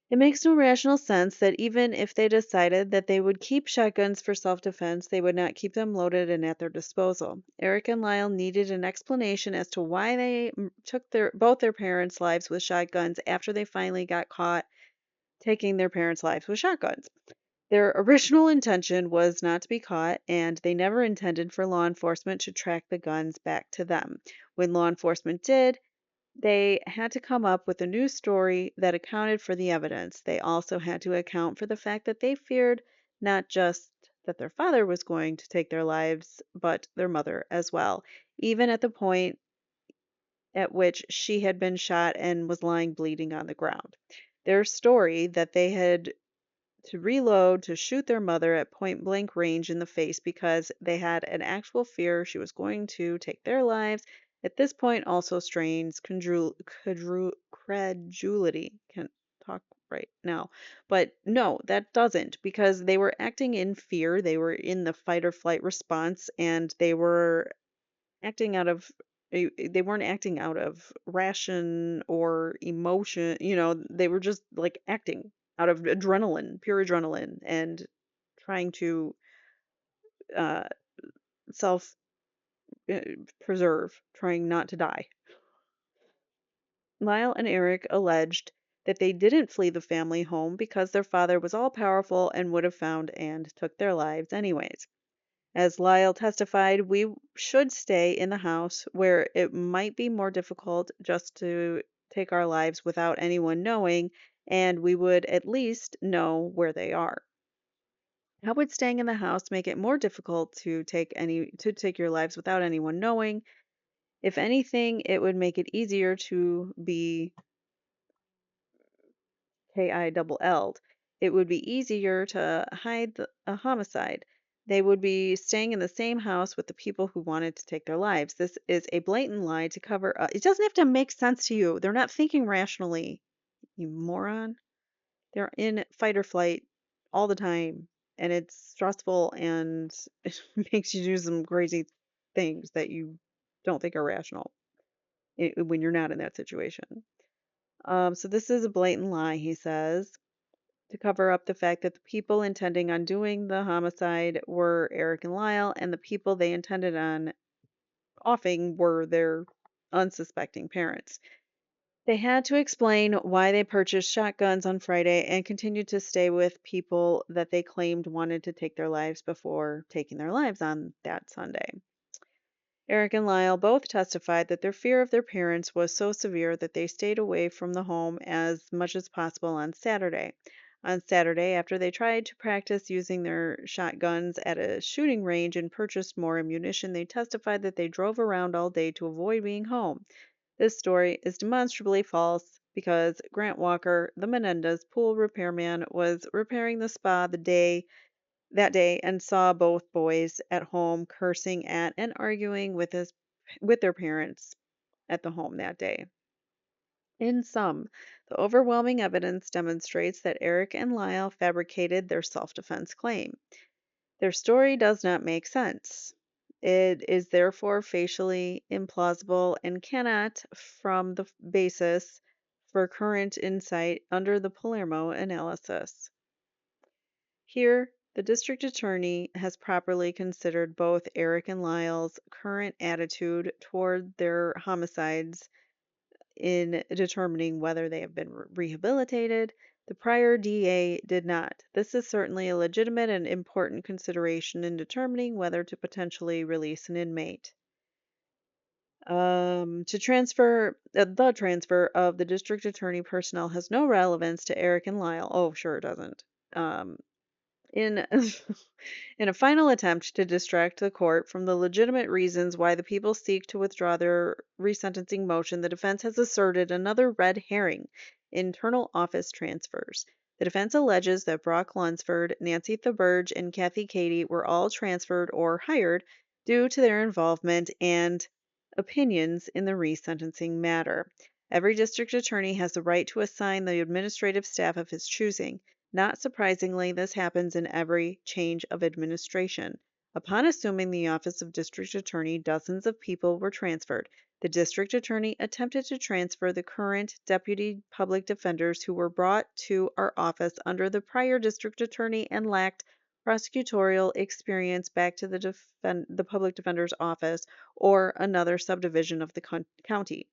It makes no rational sense that even if they decided that they would keep shotguns for self defense, they would not keep them loaded and at their disposal. Eric and Lyle needed an explanation as to why they took both their parents' lives with shotguns after they finally got caught taking their parents' lives with shotguns. Their original intention was not to be caught, and they never intended for law enforcement to track the guns back to them. When law enforcement did, they had to come up with a new story that accounted for the evidence. They also had to account for the fact that they feared not just that their father was going to take their lives, but their mother as well, even at the point at which she had been shot and was lying bleeding on the ground. Their story that they had to reload to shoot their mother at point blank range in the face because they had an actual fear she was going to take their lives. At this point, also strains credulity. Can't talk right now. But no, that doesn't, because they were acting in fear. They were in the fight or flight response, and they were acting out of they weren't acting out of ration or emotion, they were just like acting out of adrenaline, pure adrenaline, and trying to uh self uh, preserve, trying not to die. Lyle and Eric alleged that they didn't flee the family home because their father was all powerful and would have found and took their lives anyways. As Lyle testified, we should stay in the house where it might be more difficult just to take our lives without anyone knowing, and we would at least know where they are. How would staying in the house make it more difficult to take your lives without anyone knowing? If anything, it would make it easier to be KILL'd. It would be easier to hide a homicide. They would be staying in the same house with the people who wanted to take their lives. This is a blatant lie to cover up. It doesn't have to make sense to you. They're not thinking rationally, you moron. They're in fight or flight all the time, and it's stressful and it makes you do some crazy things that you don't think are rational when you're not in that situation. So this is a blatant lie, he says, to cover up the fact that the people intending on doing the homicide were Eric and Lyle, and the people they intended on offing were their unsuspecting parents. They had to explain why they purchased shotguns on Friday and continued to stay with people that they claimed wanted to take their lives before taking their lives on that Sunday. Eric and Lyle both testified that their fear of their parents was so severe that they stayed away from the home as much as possible on Saturday. On Saturday, after they tried to practice using their shotguns at a shooting range and purchased more ammunition, they testified that they drove around all day to avoid being home. This story is demonstrably false because Grant Walker, the Menendez pool repairman, was repairing the spa that day and saw both boys at home cursing at and arguing with their parents at the home that day. In sum, the overwhelming evidence demonstrates that Eric and Lyle fabricated their self-defense claim. Their story does not make sense. It is therefore facially implausible and cannot from the basis for current insight under the Palermo analysis. Here, the district attorney has properly considered both Eric and Lyle's current attitude toward their homicides in determining whether they have been rehabilitated. The prior DA did not. This is certainly a legitimate and important consideration in determining whether to potentially release an inmate. To transfer the transfer of the district attorney personnel has no relevance to Eric and Lyle. Oh, sure it doesn't. In in a final attempt to distract the court from the legitimate reasons why the people seek to withdraw their resentencing motion, the defense has asserted another red herring: internal office transfers. The defense alleges that Brock Lunsford, Nancy Theberge, and Kathy Cady were all transferred or hired due to their involvement and opinions in the resentencing matter. Every district attorney has the right to assign the administrative staff of his choosing. Not surprisingly, this happens in every change of administration. Upon assuming the office of district attorney, dozens of people were transferred. The district attorney attempted to transfer the current deputy public defenders who were brought to our office under the prior district attorney and lacked prosecutorial experience back to the public defender's office or another subdivision of the county.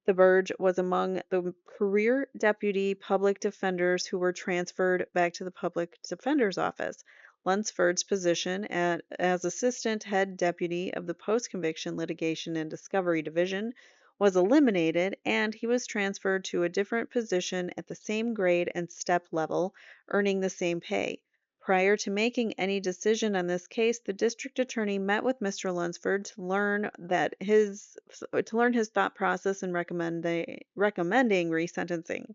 The Burge was among the career deputy public defenders who were transferred back to the public defender's office. Lunsford's position as assistant head deputy of the post-conviction litigation and discovery division was eliminated, and he was transferred to a different position at the same grade and step level, earning the same pay. Prior to making any decision on this case, the district attorney met with Mr. Lunsford to learn his thought process in recommending resentencing.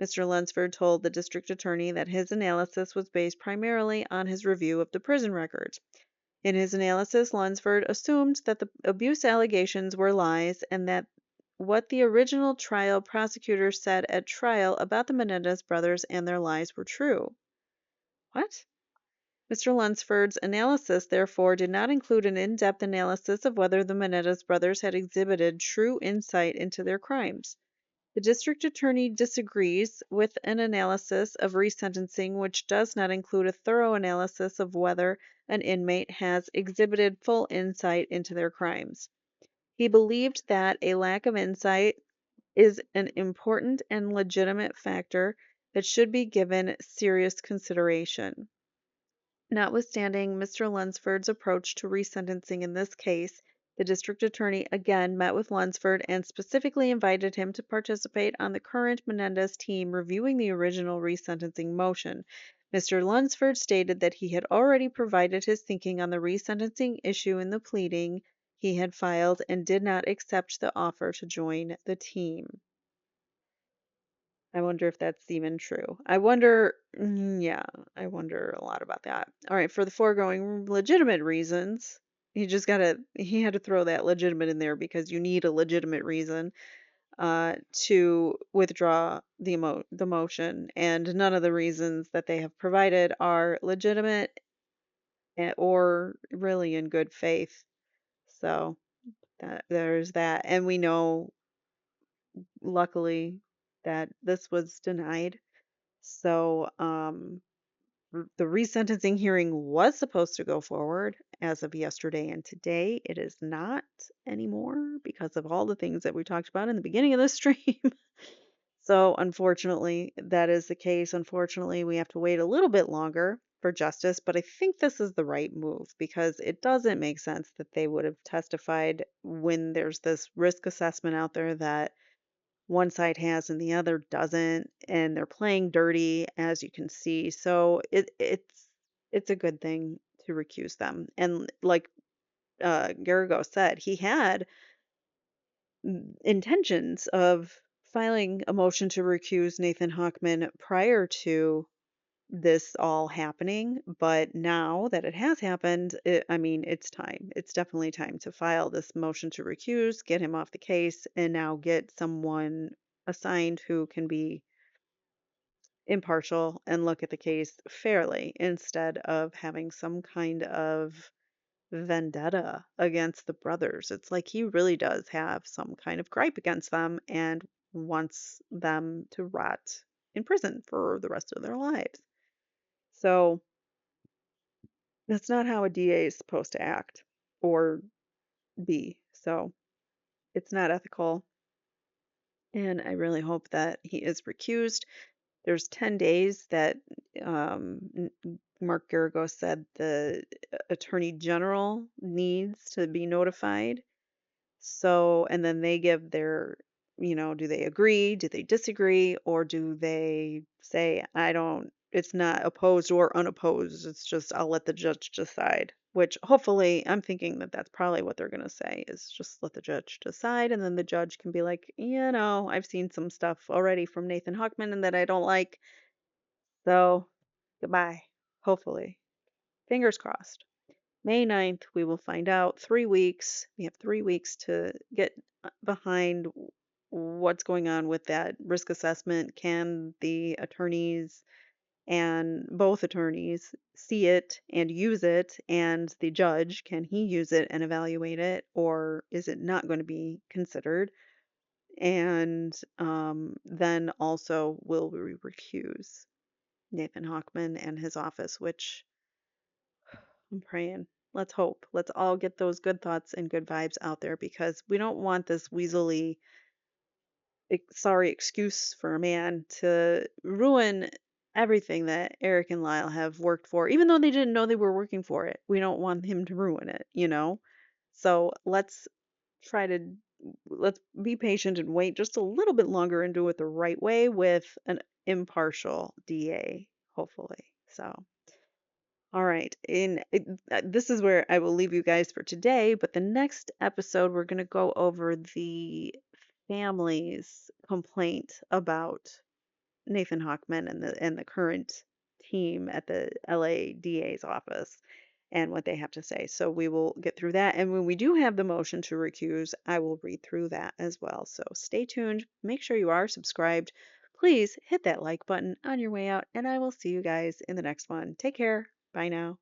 Mr. Lunsford told the district attorney that his analysis was based primarily on his review of the prison records. In his analysis, Lunsford assumed that the abuse allegations were lies and that what the original trial prosecutor said at trial about the Menendez brothers and their lies were true. What? Mr. Lunsford's analysis, therefore, did not include an in-depth analysis of whether the Menendez brothers had exhibited true insight into their crimes. The district attorney disagrees with an analysis of resentencing which does not include a thorough analysis of whether an inmate has exhibited full insight into their crimes. He believed that a lack of insight is an important and legitimate factor that should be given serious consideration. Notwithstanding Mr. Lunsford's approach to resentencing in this case, the district attorney again met with Lunsford and specifically invited him to participate on the current Menendez team reviewing the original resentencing motion. Mr. Lunsford stated that he had already provided his thinking on the resentencing issue in the pleading he had filed and did not accept the offer to join the team. I wonder if that's even true. I wonder, yeah, I wonder a lot about that. All right, for the foregoing legitimate reasons, he had to throw that legitimate in there because you need a legitimate reason to withdraw the motion, and none of the reasons that they have provided are legitimate or really in good faith. So there's that, and we know, luckily, that this was denied. So, the resentencing hearing was supposed to go forward as of yesterday, and today it is not anymore because of all the things that we talked about in the beginning of the stream. So, unfortunately, that is the case. Unfortunately, we have to wait a little bit longer for justice, but I think this is the right move because it doesn't make sense that they would have testified when there's this risk assessment out there that one side has and the other doesn't, and they're playing dirty, as you can see. So it's a good thing to recuse them. And like Garrigo said, he had intentions of filing a motion to recuse Nathan Hochman prior to this all happening, but now that it has happened, I mean, it's time. It's definitely time to file this motion to recuse, get him off the case, and now get someone assigned who can be impartial and look at the case fairly instead of having some kind of vendetta against the brothers. It's like he really does have some kind of gripe against them and wants them to rot in prison for the rest of their lives. So that's not how a DA is supposed to act or be. So it's not ethical. And I really hope that he is recused. There's 10 days that Mark Garrigo said the Attorney General needs to be notified. So, and then they give their, do they agree? Do they disagree? Or do they say, it's not opposed or unopposed. It's just, I'll let the judge decide. Which hopefully, I'm thinking that that's probably what they're going to say is just let the judge decide. And then the judge can be like, I've seen some stuff already from Nathan Hochman and that I don't like. So, goodbye. Hopefully. Fingers crossed. May 9th, we will find out. 3 weeks. We have 3 weeks to get behind what's going on with that risk assessment. Can the attorneys and both attorneys see it and use it? And the judge, can he use it and evaluate it? Or is it not going to be considered? And then also, will we recuse Nathan Hochman and his office, which I'm praying. Let's hope. Let's all get those good thoughts and good vibes out there because we don't want this weaselly, sorry excuse for a man to ruin everything that Erik and Lyle have worked for, even though they didn't know they were working for it. We don't want him to ruin it. So try to let's be patient and wait just a little bit longer and do it the right way with an impartial DA, hopefully. So All right. This is where I will leave you guys for today, but the next episode we're going to go over the family's complaint about Nathan Hochman and the current team at the LA DA's office and what they have to say. So we will get through that. And when we do have the motion to recuse, I will read through that as well. So stay tuned. Make sure you are subscribed. Please hit that like button on your way out, and I will see you guys in the next one. Take care. Bye now.